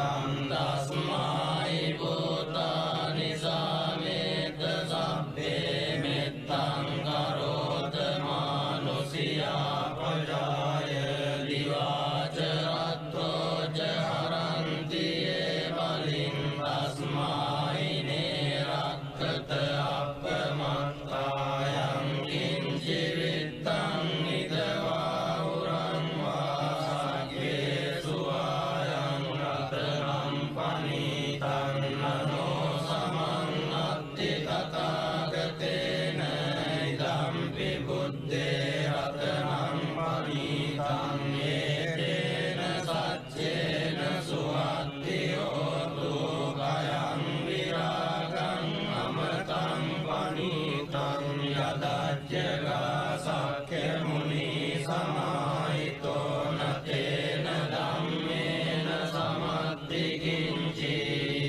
තස්මයි භූතානි සමේත සබ්බේ මෙත්තං කරෝත මානුසියා ප්‍රජාය දිවාච රත්තෝ ච හරන්ති ඒ බලින් තස්මයි නේරක්කත අපමත්තායං කිංචි විත්තං නිදවා උරං වාගේ සුවායං රතනම් පනීතං නනෝ සමන්නත්ති තථාගතේන ඉදම්පි බුද්දේ රතනම් පනීතං ඒතේන සච්චේන සුවත්ති හෝතු කයං විරාගං අමතං පනීතං යදච්චගා සක්ඛ්‍ය මුනි සමාහිතෝ නතේන ධම්මේන සමත්ති කිංචි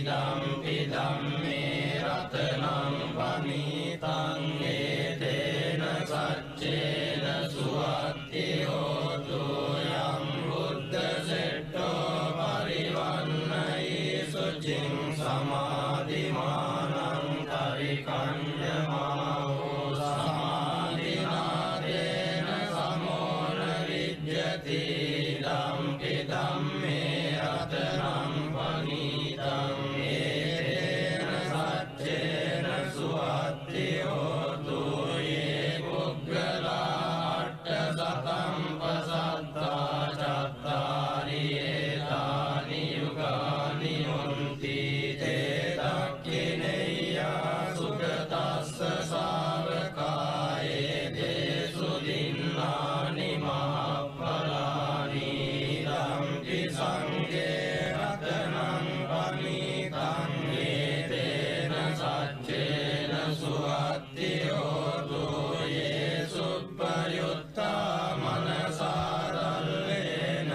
ධම්පි ධම්මේ රතනම් පනීතං ඒතේන සච්චේන සුවත්ති හෝතු යම් බුද්ධ සෙට්ඨෝ පරිවන්නයි සුචින් සමාධිමානං පරිකඤ්ඤමාවෝ සමාධිනාදේන සමෝන විජ්ජති ධම්පි ධම්මේ රතනම් පනීතං ඒතේන සච්චේන සුවත්ති හෝතු යේ පුග්ගලා අට්ඨසතං පසත්තා චත්තාරි ඒතානි යුගානි හොන්ති තේ දක්ඛිනේයා සුගතස්ස ශාවකායේ දේසු දින්නානි මහප්පලානි ධම්පි සංඝේ රතනං පනීතං ඒතේන සච්චේන සුවත්ති හෝතු යේ සුප්පයුත්තා මනසාරල්ලේන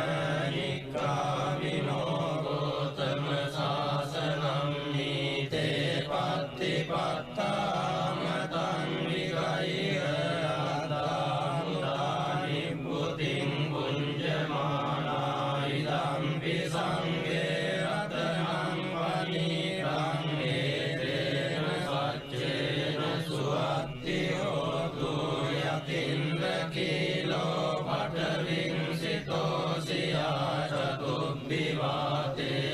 නික්ඛාමිනෝ ගෝතම සාසනං නීතේ පත්තිපත්තාමතං විගය්‍ය අදාමුදානි බුතින් පුඤ්ජමානා ඉදම්පි සංඝේ රතනං පනීතං ඒතේන සච්චේන සුවත්ති හෝතු යතින්ද කීලෝ පඨවින්සිතෝ සියා චතුබ්බිවාතේ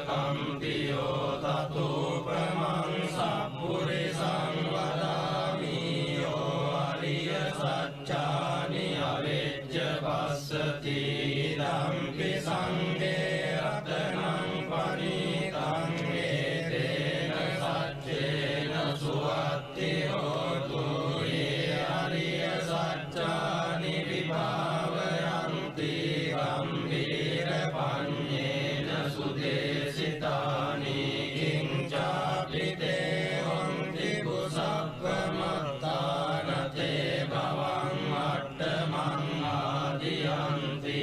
වියසම්පකම්පියෝ තතුපමං සප්පුරිසං වදාමි යෝ අරිය සච්චානි අවෙච්ච පස්සති ධම්පි සංඝේ රතනං පනීතං ඒතේන සච්චේන සුවත්ති හෝතු යේ අරිය සච්චානි විභාවයන්ති ගම්භීර පඤ්ඤේන සුදේසිතානි කිංචාපි තේ හොන්ති කුසප්පමත්තානතේ භවං අට්ඨමං ආදියන්ති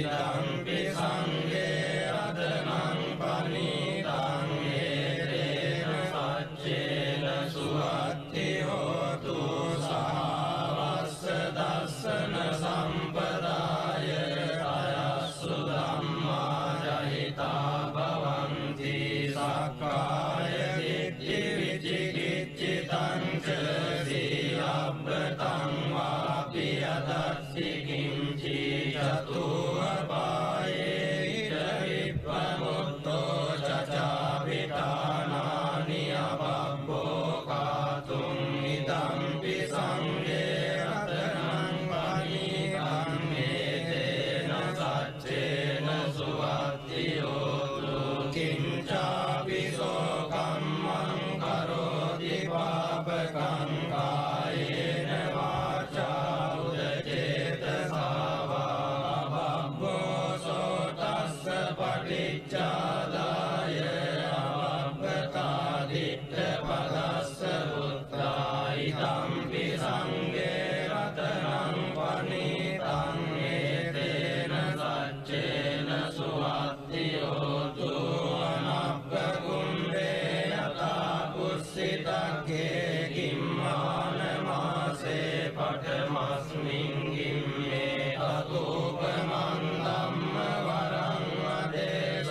ධම්පි සංඝේ රතනං පනීතං ඒතේන සච්චේන සුවත්ති හෝතු සහවස්ස දස්සන සම්පදාය අයස්සු ධම්මා ජහිතා භවන්ති සක්කාය දිට්ඨි විචිකිච්ඡිතං ච සීලබ්බතං වාපි යදස්සි කිංචි චතුවපායේ ඉද විප්පමුත්තෝ චචාවිතානානි අපබ්බෝ කාතුම් ඉදම්පි සංඝේ රතනං පනීතං ඒතේන සච්චේන සුවත්ති හෝතු කිංචාපි සෝ කම්මං කරෝති පාපකං කායේන වාචා උදචේතසා වා අපබ්බෝ සෝ තස්ස පටිච්චාදාය අපබ්බතා දිට්ඨ පදස්ස පුත්‍රායි ධම්පි සංඝේ රතනං පනීතං ඒතේන සච්චේන සුවත්ති හෝතු අනප්පකුම්භේ යතා පුස්සිතක්ඛේ කිම්මානමාසේ පඨමස්මින් ගිම්මේ අතෝපමන් ධම්ම වරං වදේ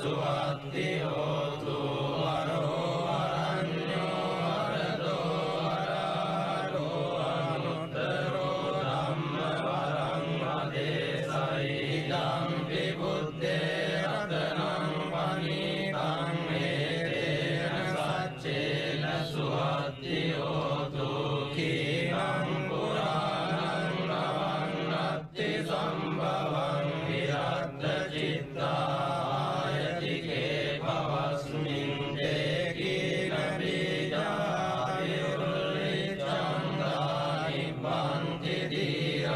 සුවත්ති හෝතු වරෝ අරඤ්ඤෝ වරදෝ වරාරෝ අනුත්තරෝ ධම්ම වරං අදේසයි ඉදම්පි බුද්දේ රතනං පනීතං හේතේන සච්චේන සුවත්ති හෝතු කීනං පුරාණං නවන්නත්ති සම්භවං විරද්ද චිත්තායතිකේ පවස්මින් තේකීන බීජායුල්ලිච්ඡන්දානි බන්ති දීරායතායම්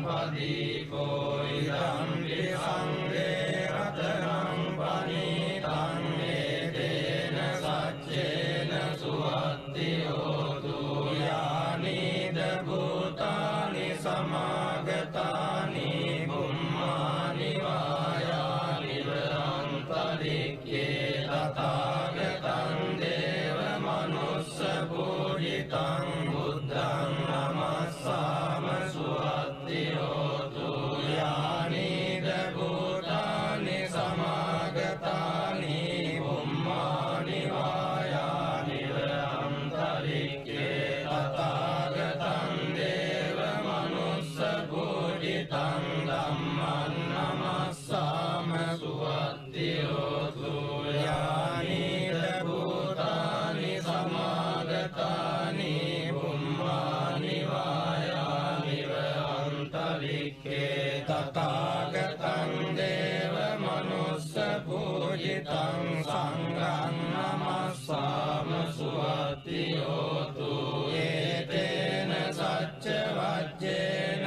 පදීකෝ ඉදම්පි සංඝේ රතනං පනීතං හේතේන සච්චේන සුවත්ති හෝතු යානිද භූතානි සමාගතානි බුම්මානි වායානිව අන්තරික්ඛේ තථාගතං දේව මනුස්ස පූජිතං බුද්ධං නමස්සාම සුවත්ති හෝතු යානිද භූතානි සමාගතානි බුම්මානි වායානිව අන්තරික්ඛේ තථාගතං දේව මනුස්ස පූජිතං ධම්මං නමස්සාම සුවත්ති හෝතු යානිද භූතානි සමාගතානි බුම්මානි වායානිව අන්තරික්ඛේ තථාගතං දේව මනුස්ස පූජිතං සංඝං නමස්සාම සුවත්ති හෝතු ඒතේන සච්ච වජ්ජේන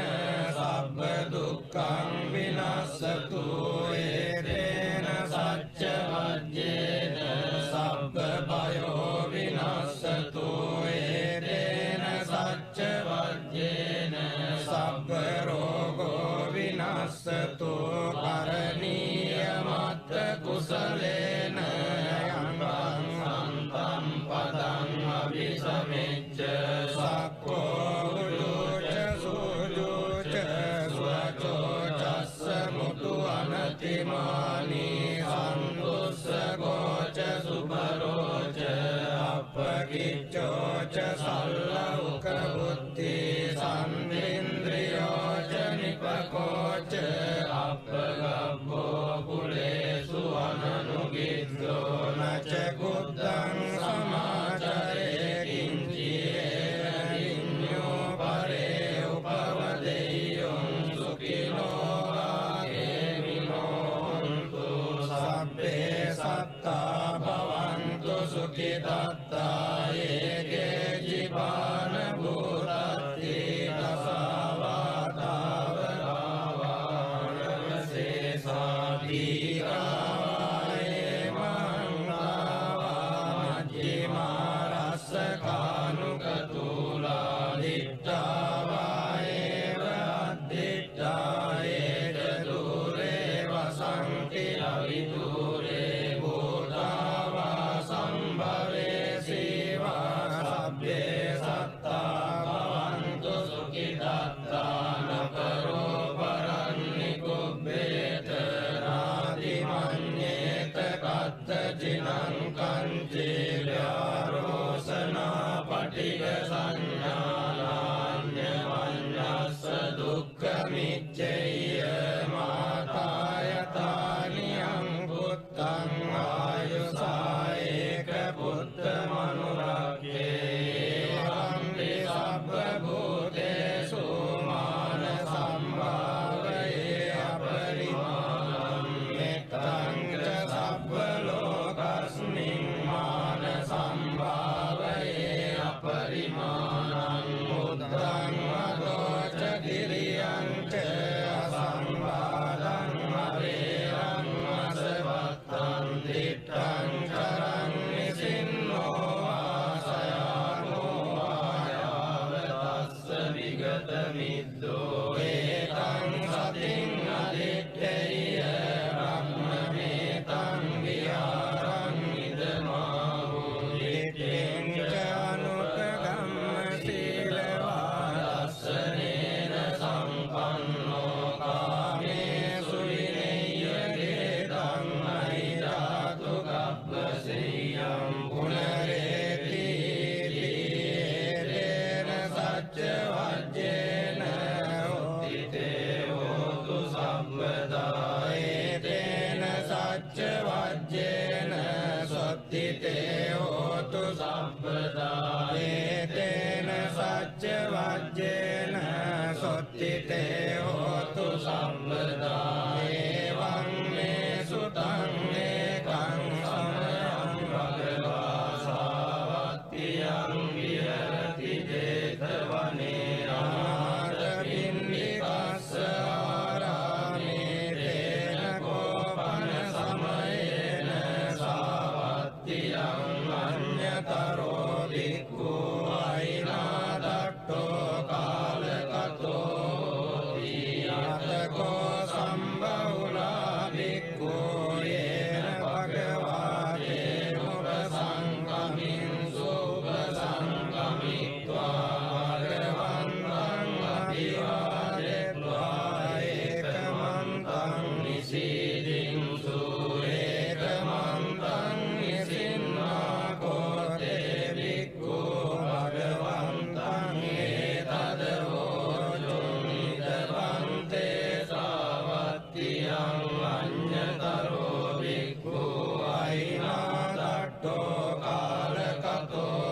සබ්බ දුක්ඛං විනස්සතු ඒතේන සච්ච වජ්ජේන සබ්බ භයෝ විනස්සතු ඒතේන සච්ච වජ්ජේන සබ්බ රෝගෝ විනස්සතු කරණීය මත්ත කුසලේන යං සන්තම් පදං අபிසමෙච්ච සක්ඛෝ උජුච සුජුච සුවචෝ චස්ස මුතු අනතිමානි සන්තුස්සගෝච සුබරෝච අපකිච්චෝ ච සල්ලෞක බුද්ධි සම්ඉන්ද්‍රියෝ ච නිපකෝච අපගබ්බෝ කුලේසු අනනුගිද්දෝ නච කුද්දං සමාචරේ කිංචියේ විඤ්ඤෝ පරේ උපවදෙය්‍යං සුඛිනෝ ආගේමිනෝන්තු සබ්බේ සත්තා භවන්තු සුඛිතත්තා ඒකේ ජීවාන භූතත්ති දසාවාතාවරාවනවසේසාදීකායේ මංගාවාජ්ජිමාරස්සකානුකතුලා දිට්ඨාවායේව අද්දිට්ඨායේත දුරේ වසන්ති අවිදුරේ භූතාවා සම්භවේ සීවා සබ්බේ සත්තා භවන්තු සුඛිතත්තා නකරෝ පරන්නි කුබ්බේත නාදිමඤ්ඤේත කත්තචිනං කංචේ ව්‍යාරෝසනා පටිග සංඥානාඤ්ඤවඤ්ඤස්ස දුක්ඛමිච්ඡේය මාතායතානියං පුත්තං ආයුසායේක පුත්ත මනුරක්ඛේ වම්පි සබ්බ භූතේසු මාන සම්භාවයේ අපරිමාණං මෙත්තං ච සබ්බ ලෝකස්මින් මාන සම්භාවයේ අපරිමාණං බුද්ධං වදෝච කිරියං ච අසම්බාධං අවේරං අසවත්තං දිට්ඨං කරං නිසින්නෝ ආසයානෝ ආයාවතස්ස විගත මිද්දෝ ඒතං සතින් අදිත්තේය බ්‍රහ්මමේතං විහාරං ඉදමාහෝ දිට්ඨිං ච අනුපගම්ම සීලවාදස්සනේන සම්පන්නෝ කාමේසු විනේය චිත්තේ හෝතු සම්පදා ඒතේන සච්ච වජ්ජේන සොත්තිතේ හෝතු සම්පදා එවං මේ සුතං ඒකං සමයං භගවා සාවත්තියං විහෙරති 제තවනේ අනාථ පින්ඩිකස්ස ආරාමේ තේන කෝපන සමයේන සාවත්තියං අඤ්ඤතරෝ භික්ඛු අයිනාදට්ඨෝ කාලකතෝ යතකෝ සම්බහුලා භික්ඛු යේන භගවා තේනුපසංගමින් සුපසංගමිත්වා භගවන්තං අභිවාදෙත්වා ඒකමන්තං නිසීදින්සු ඒකමන්තං නිසින්නා කෝතේ භික්ඛු භගවන්තං ඒතදවෝචුං නිදවන්තේ සාවත්තියං අඤ්ඤතරෝ භික්ඛු අයිනාදට්ඨෝ කාලකතෝ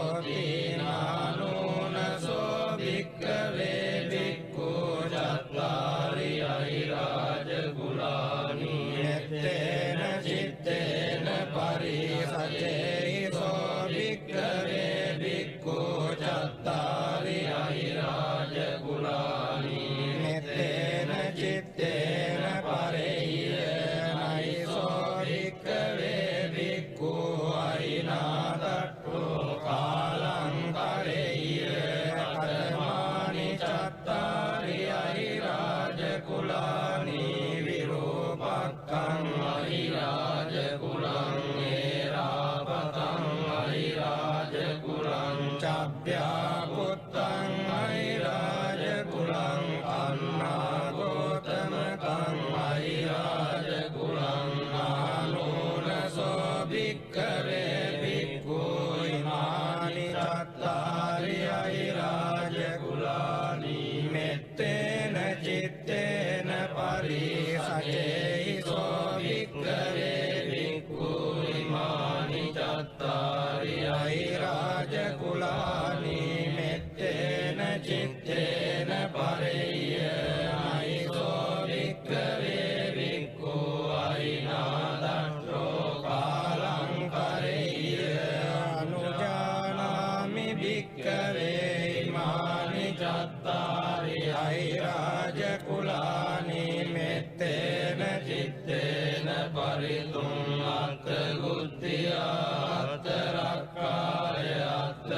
දීනානුනසෝ භික්ඛවේ භික්ඛු චත්තාරි අහිරාජ කුලානි යත්තේන චිත්තේන පරිසචේසෝ භික්ඛවේ භික්ඛු චත්තාරි අහිරාජ කුලානි මෙත්තේන චිත්තේන පරේයනයිසෝ භික්ඛවේ භික්ඛු අයිනාදට්ඨෝ කාලං කරේය කතමානි චත්තාරි අහිරාජ කුලානි විරූපක්ඛං අහිරාජ කුලං ඒරාපතං අහිරාජ කුලං චබ්භ්‍යා පුත්තං අහිරාජ කුලං අන්නාගෝතමකං අහිරාජ කුලං ආනෝනසෝ භික්ඛවේ භික්ඛු ඉමානි චත්තාරි අහිරාජ කුලානි මෙත්තේන චිත්තේන පරිසචේසෝ භික්ඛවේ භික්ඛු ඉමානි චත්තාරි අහිරාජ කුලානි මෙත්තේන චිත්තේන පරේයනයිසෝ භික්ඛවේ භික්ඛු අයිනාදට්ඨෝ කාලං කරේය අනුජානාමි භික්ඛවේ ඉමානි චත්තාරි අහිරාජ කුලානි මෙත්තේන චිත්තේන පරිතුං අත්ථ ගුත්තියා අත්ථ රක්ඛාය අත්ථ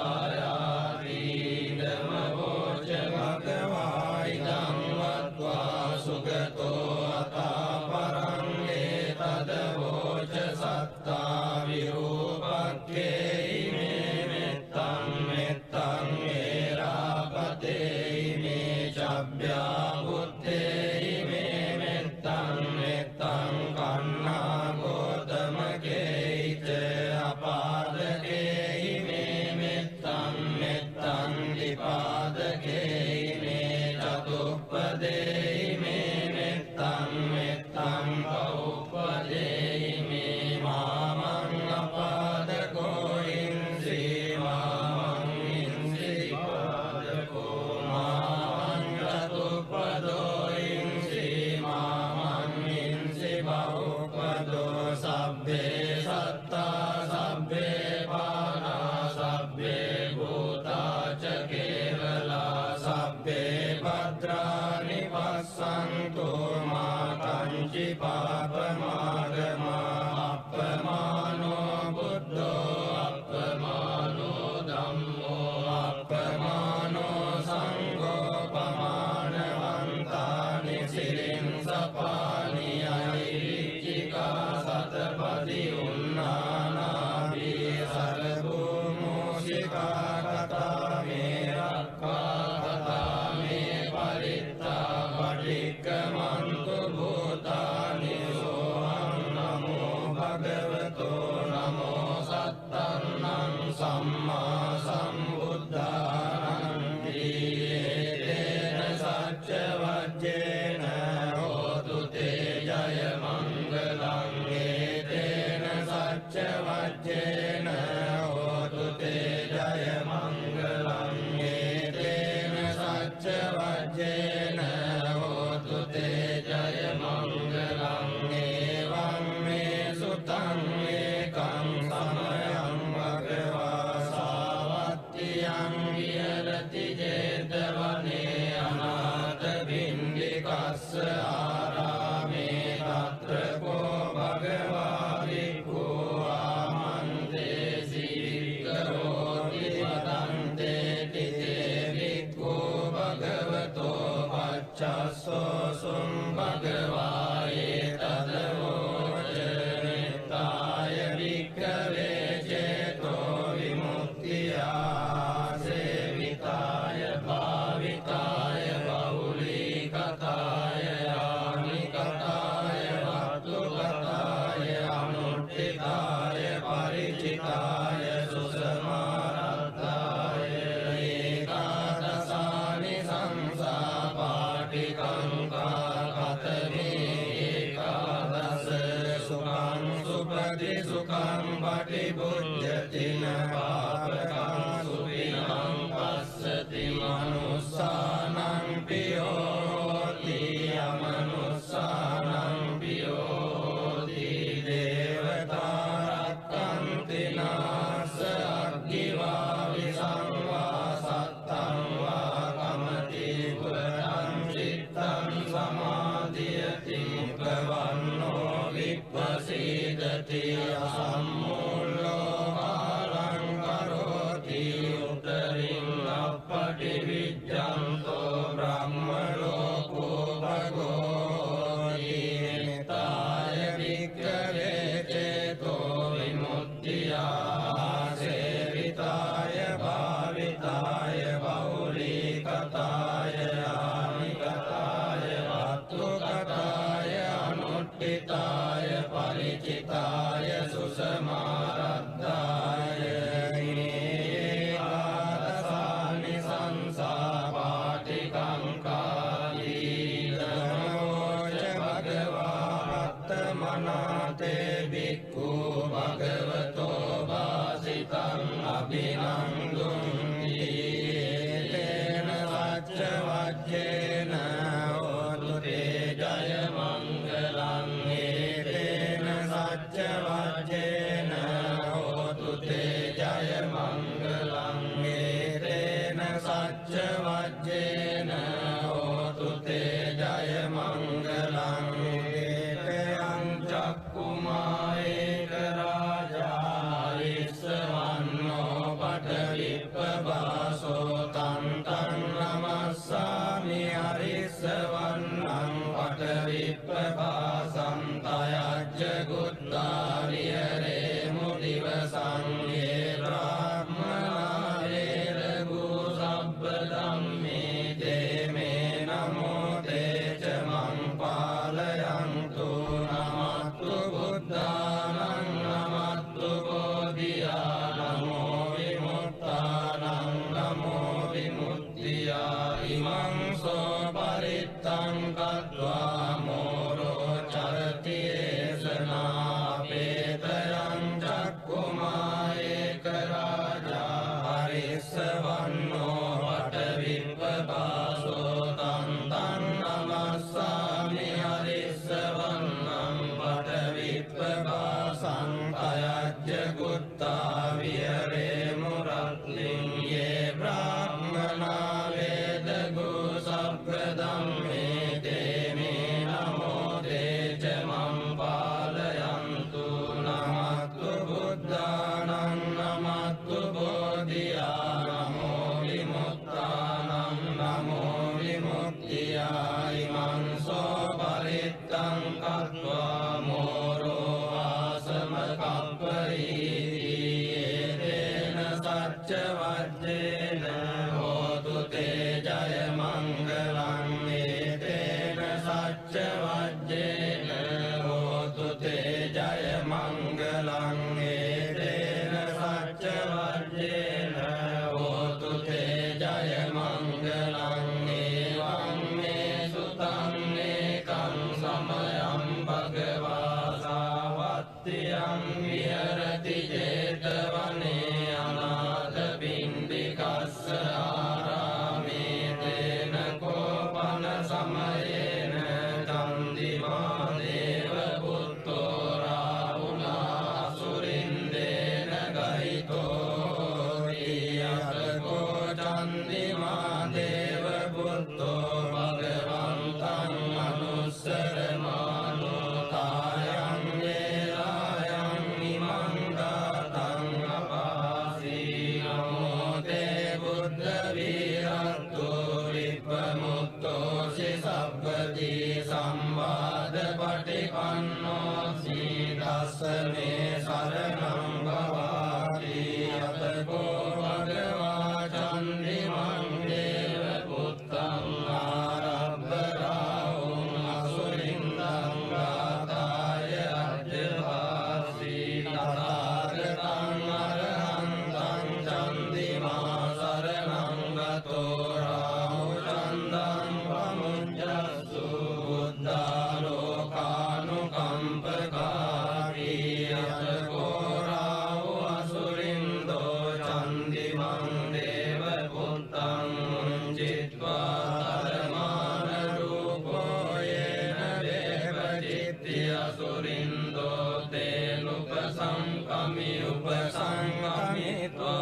පරිත්තායාති ධම්මෝච භගවා ඉදං වත්වා සුගතෝ අතා පරං ඒතදවෝච සත්තා විරූපක්ඛේ ඉමේ මෙත්තං මෙත්තං ඒරාපතේ ඉමේ චබ්භ්‍යා පුත්තේ ඉමේ මෙත්තං මෙත්තං කන්නා ගෝතමකේච අපාදකේ ඉමේ මෙත්තං මෙත්තං විපාදකේ ඉමේ චතුප්පදේ ඉමේ මෙත්තං මෙත්තං බහුප්පදේ ඉමේ මාමං අපාදකෝ ඉන්සි මාමං ඉන්සි පාදකෝ මාමං චතුප්පදෝ ඉන්සි මාමං ඉන්සි බහුප්පදෝ සබ්බේ සත්තා සබ්බේ පානා සබ්බේ භූතා ච කේවලා සබ්බේ භද්‍රානි පස්සන්තු මා කංචි පාපමාගමා අප්පමානෝ බුද්ධෝ අප්පමානෝ ධම්මෝ අප්පමානෝ සංඝෝ පමානවන්තානි සිරින් සපානි අයිච්චිකා සතපදි උන්නානාදී සරභූමෝෂිකා කතා මේ රක්ඛා කතා මේ පරිත්තා පටික්කමන්තු භූතානි සෝහං නමෝ භගවතෝ නමෝ සත්තන්නං සම්මා සම්බුද්ධානං තේන සච්ච වජ්ජේන හෝතු තේ ජය මංගලං තේන සච්ච විහෙරති සුඛං පටිභුජ්ජති න පාපකං සුඛිනං පස්සති මනුස්සානං පියෝති අමනුස්සානං පියෝති දේවතා රක්ඛන්ති නාස අග්ගිවා විසංවා සත්තං වා කමති පුරං චිත්තං සමාධියති ප්‍රවන්නෝ විප්පසීදති අසම්මූලෝ කාලං කරෝති උතරින් අප්පටි විජ්ජන්තෝ බ්‍රහ්ම ලෝකෝ භගෝති නිතාය වික්ඛවේ චේතෝ විමුක්තියා සේවිතාය භාවිතාය බහුලීකතාය ආනිකතාය වත්තුකතාය අනුට්ඨිතාය පරිචිතාය සුසමාරද්ධාය ඒකාදසානි සංසා පාටිකංකාදී නමෝච භගවා අත්තමනාතේ භික්ඛු භගවතෝ වාසිතං අභිනන්දුන්ති තේන සච්ච වජ්ජේන හෝතු තේ ජය මංගලං තේන සච්ච වජ්ජේන හෝතු තේ ජය මංගලං තේන සච්ච වජ්ජේන හෝතු තේ ජය මංගලං තේයං චක්කුමායේක රාජා ඉස්සවන්නෝ පඨවිප්පවාසෝ තං තං නමස්සාමි අරිස්සවන්නං පඨවිප්පවාසං තයජ්ජ ගුත්තා විහෙරේ මුදිවසං යේ බ්‍රාහ්මනා වේරගු සබ්බ ධම්මේ තේ මේ නමෝ තේ ච මං පාලයන්තු නමත්තු බුද්ධානං නමත්තු බෝධියා නමෝ විමුක්තානං නමෝ විමුක්තියා ඉමං සෝ පරිත්තං කତ୍වා මෝරෝ චරති ඒසනාපේතයං චක්කුමායේක රාජා හරිස්සවන්නෝ පඨවිප්පවාසෝ තං තං නමස්සාමි හරිස්සවන්නං පඨවිප්පවාසං තයජ්ජ ගුත්තා විහෙරේ මුරත්ලින් යේ බ්‍රාහ්මනා වේදගු සබ්බ ධම්මේ තේ මේ නමෝ තේ ච මං පාලයන්තු නමත්තු බුද්ධානං නමත්තු බෝධියා නමෝ විමුක්තානං නමෝ විමුක්තියා ඉමං සෝ පරිත්තං කତ୍වා මෝරෝ ආසම කප්පරීති තේන සච්ච වජ්ජේන හෝතු තේ ජය මංගලං තේන සච්ච වජ්ජේන හෝතු තේ ජය මංගලං තේන සච්ච වජ්ජේන හෝතු තේ ජය මංගලං එවං මේ සුතං ඒකං සමයං භගවා සාවත්තියං විහෙරති ජේතවනේ අනාථ පිණ්ඩිකස්ස ආරාමේ තේන කෝපන සමයේන චන්දිමා දේව පුත්තෝ රාහුලා සුරින්දේන ගහිතෝ ඊයතකෝ චන්දිමා දේව පුත්තෝ භගවන්තං අනුස්සරමානෝ තායං වේලායං ඉමං දාතං අපාසී නමෝ තේ බුද්ධ වීරත්තෝ විප්පමුත්තෝ සබ්බදී සම්වාද පටිපන්නෝ සීදස්ස මේ සරණං භවාති යතකෝ භගවා චන්දිමං දේව පුත්තං ආරබ්බ රාහුං අසුරින්දං ගාතාය අජ්ජවාසී තථාගතං අරහන්තං චන්දිමා සරණං ගතෝ රාහු චන්දං පමුඤ්ජස්සු බුද්ධාලෝකානුකම්පකාරී उपसंगमित्वा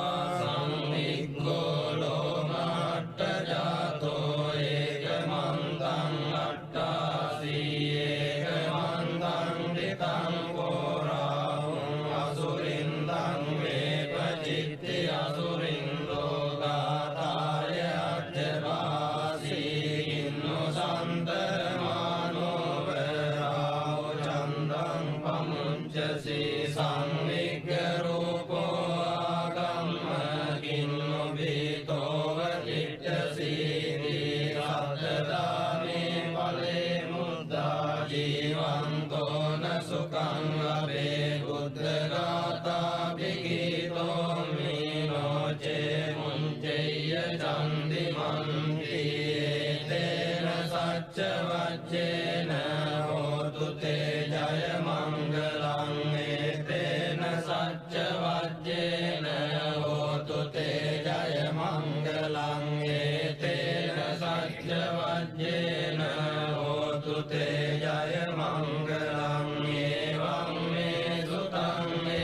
संविग्गो लोमाट्टजातो एकमन्तं अट्टासी एकमन्तं दितं घोराहुं असुरिन्दं वेपचित्ति असुरिन्दो गाताय अज्जवासी किन्नु सन्तरमानो वराव चन्दं पमुञ्चसि संविग्गरूपो आगम्म किन्नु भीतो वलिट्टसीति सद्दाने फले मुद्दा जीवन्तो न सुखं लभे बुद्धगाता विगीतो मीनो चे मुञ्चय्य चन्दिमन्ति तेन सच्चवच्चेन होतु ते जय मङ्गलं तेन सच्चवच्चेन होतु ते जय मङ्गलं तेन सच्चवच्चेन होतु ते जय मङ्गलं एवं मे सुतं मे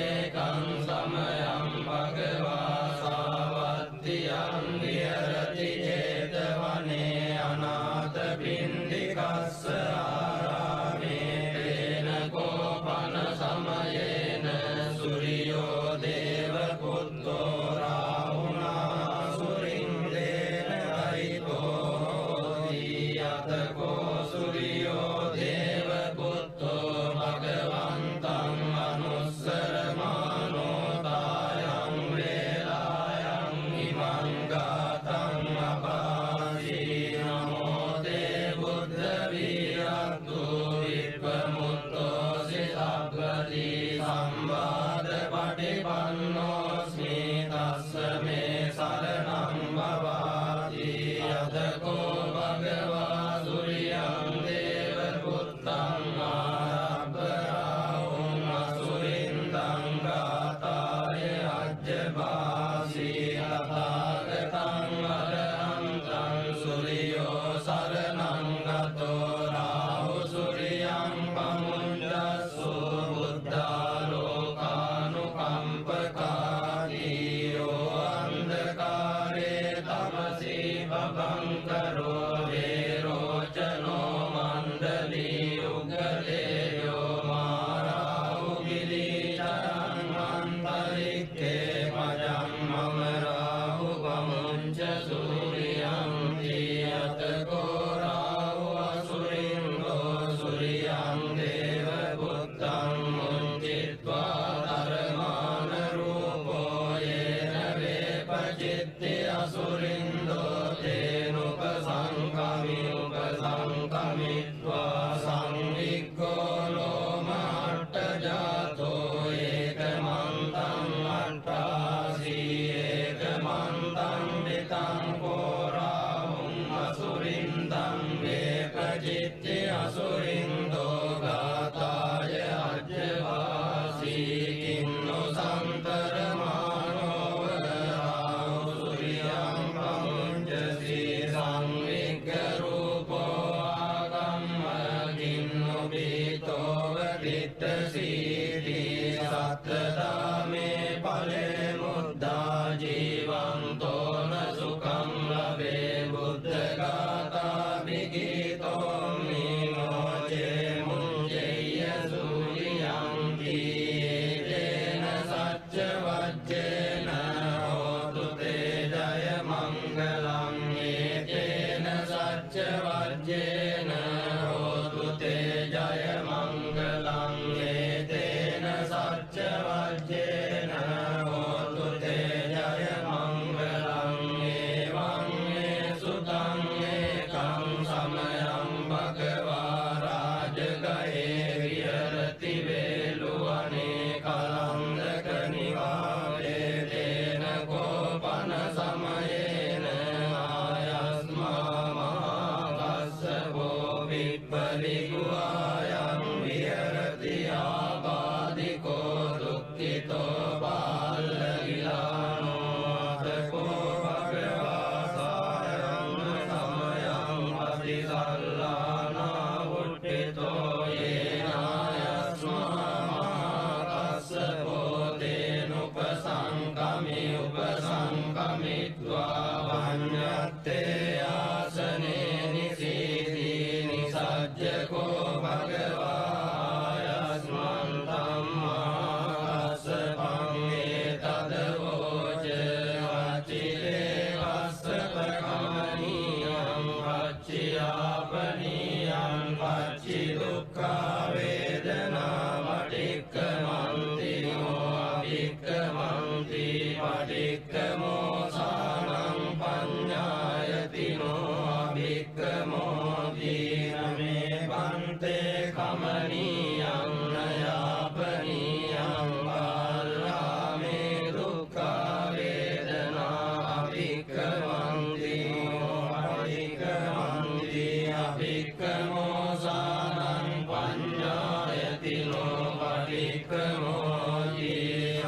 වික්ඛමෝති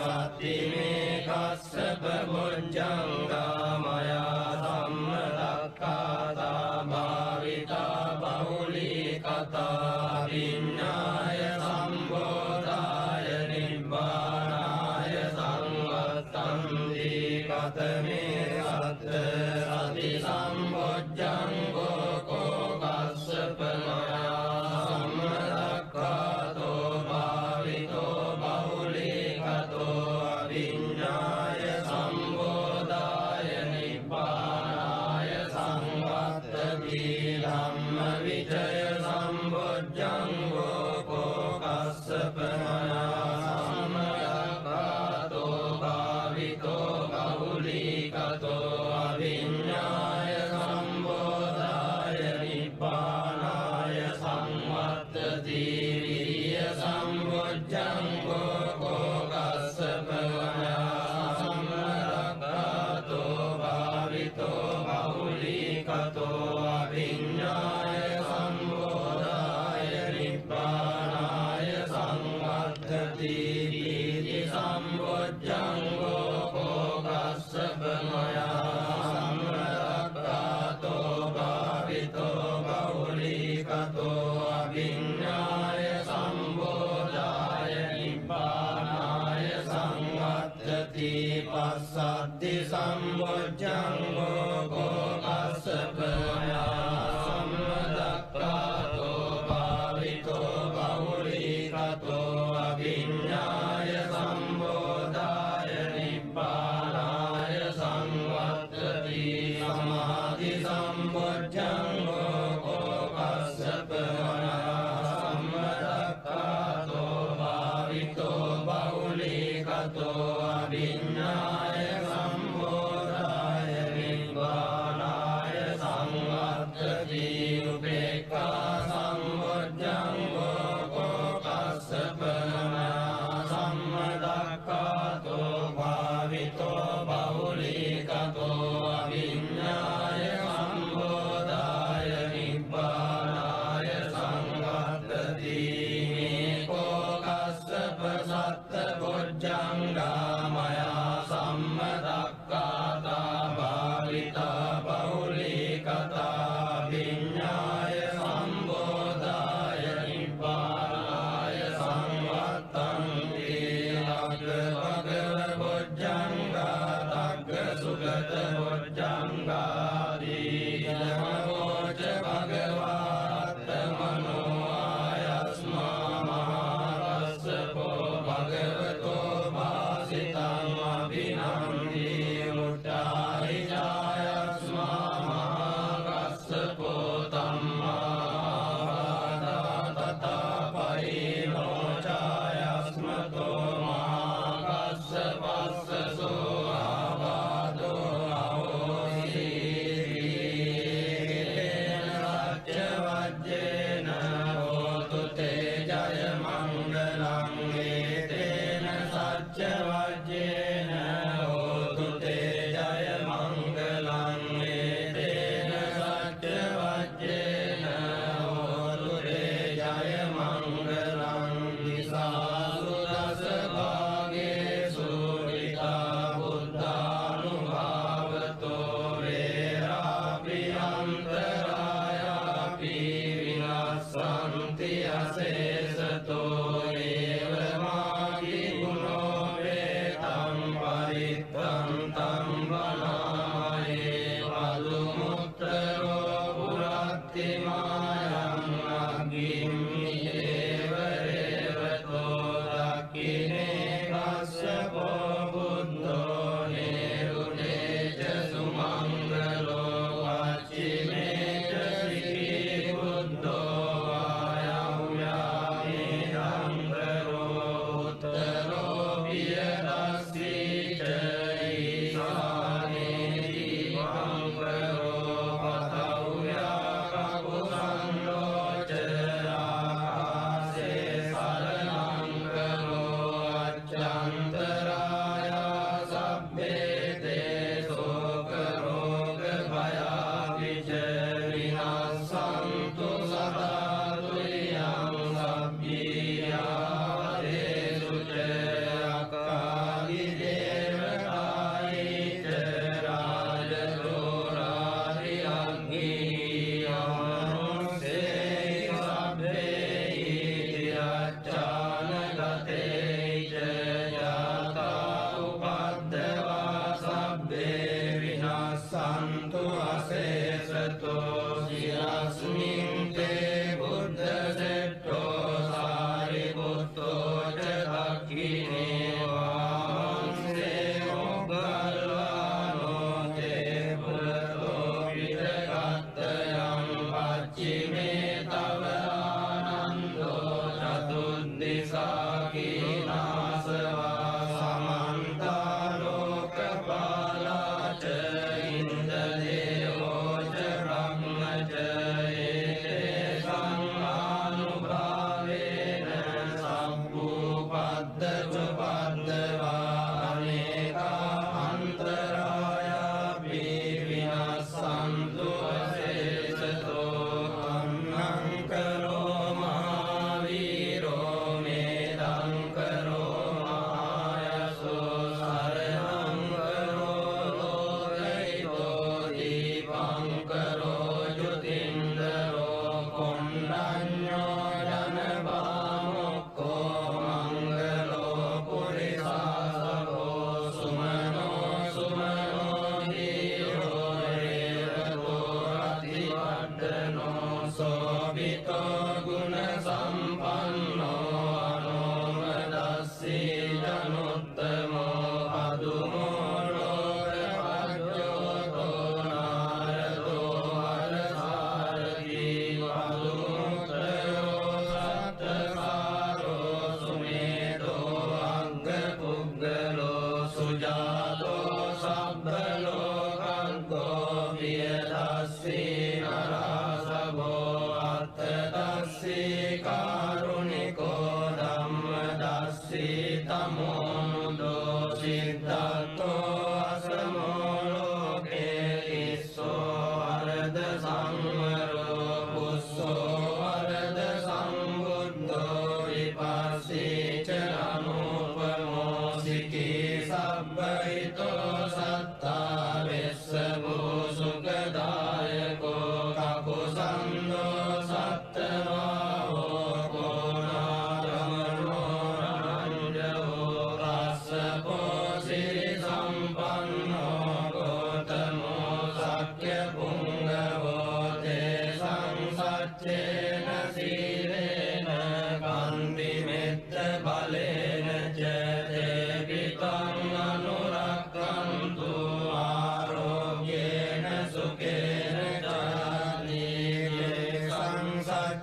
අත්තිමේ කස්සප බොජ්ජංගා මයා සම්මදක්ඛාතා භාවිතා බහුලී කතා විඤ්ඤාය සම්බෝධාය නිබ්බානාය සංවත්තන්ති කතමේ සත්ත සති සම්බොජ්ජංගෝ කෝ කස්සප මයා සම්මදක්ඛාතෝ භාවිතෝ බහුලී කතෝ අවිඤ්ඤාය සම්බෝධාය නිබ්බානාය සංවත්තති ධම්ම විචය සම්බොජ්ජංගෝ කෝ කස්සප මයා සම්මදක්ඛාතෝ භාවිතෝ බහුලී කතෝ අවිඤ්ඤාය සම්බෝධාය නිබ්බානාය සංවත්තති විරිය සම්බොජ්ජංගෝ කෝ කස්සප මයා සම්මදක්ඛාතෝ භාවිතෝ බහුලී කතෝ අවිඤ්ඤාය සම්බෝධාය නිබ්බානාය සංවත්තති පීති සම්බොජ්ජංගෝ කෝ කස්සප මයා සම්මදක්ඛාතෝ භාවිතෝ බහුලී කතෝ අවිඤ්ඤාය සම්බෝධාය නිබ්බානාය සංවත්තති පස්සද්ධි සම්බොජ්ජංගෝ කෝ කස්සප මයා සම්මදක්ඛාතෝ භාවිතෝ බහුලී කතෝ අවිඤ්ඤාය සම්බෝධාය නිබ්බානාය සංවත්තති සමාධි සම්බොජ්ජංගෝ කෝ කස්සප මයා සම්මදක්ඛාතෝ භාවිතෝ බහුලී කතෝ අවිඤ්ඤාය සම්බෝධාය නිබ්බානාය සංවත්තති උපේක්ඛා සම්බොජ්ජංගෝ කෝ කස්සප මයා සම්මදක්ඛාතෝ භාවිතෝ බහුලී කතෝ අවිඤ්ඤාය සම්බෝධාය නිබ්බානාය සංවත්තති මේකෝ කස්සප සත්ත බොජ්ජංගා මයා සම්මදක්ඛාතා භාවිතා බහුලී කතා විඤ්ඤාය සම්බෝධාය නිබ්බානාය සංවත්තන්ති අග්ග භගව බොජ්ජංගා තග්ග සුගත බොජ්ජංගාදී නමෝච භගවාත්ත මනෝ ආයස්මා මහාරස්සකෝ භගවතෝ භාසිතං අභිනන්දි මුට්ටාහි ජායස්මා මහාරස්සකෝ තම්මාවාදා තථාපයිනෝ ජායස්මතෝ මහාරස්සපස්සසෝ ආවාදෝ අහෝසි සච්චවජ්ජේන හෝතු තේ ජය මංගලං ඒතේන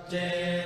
Che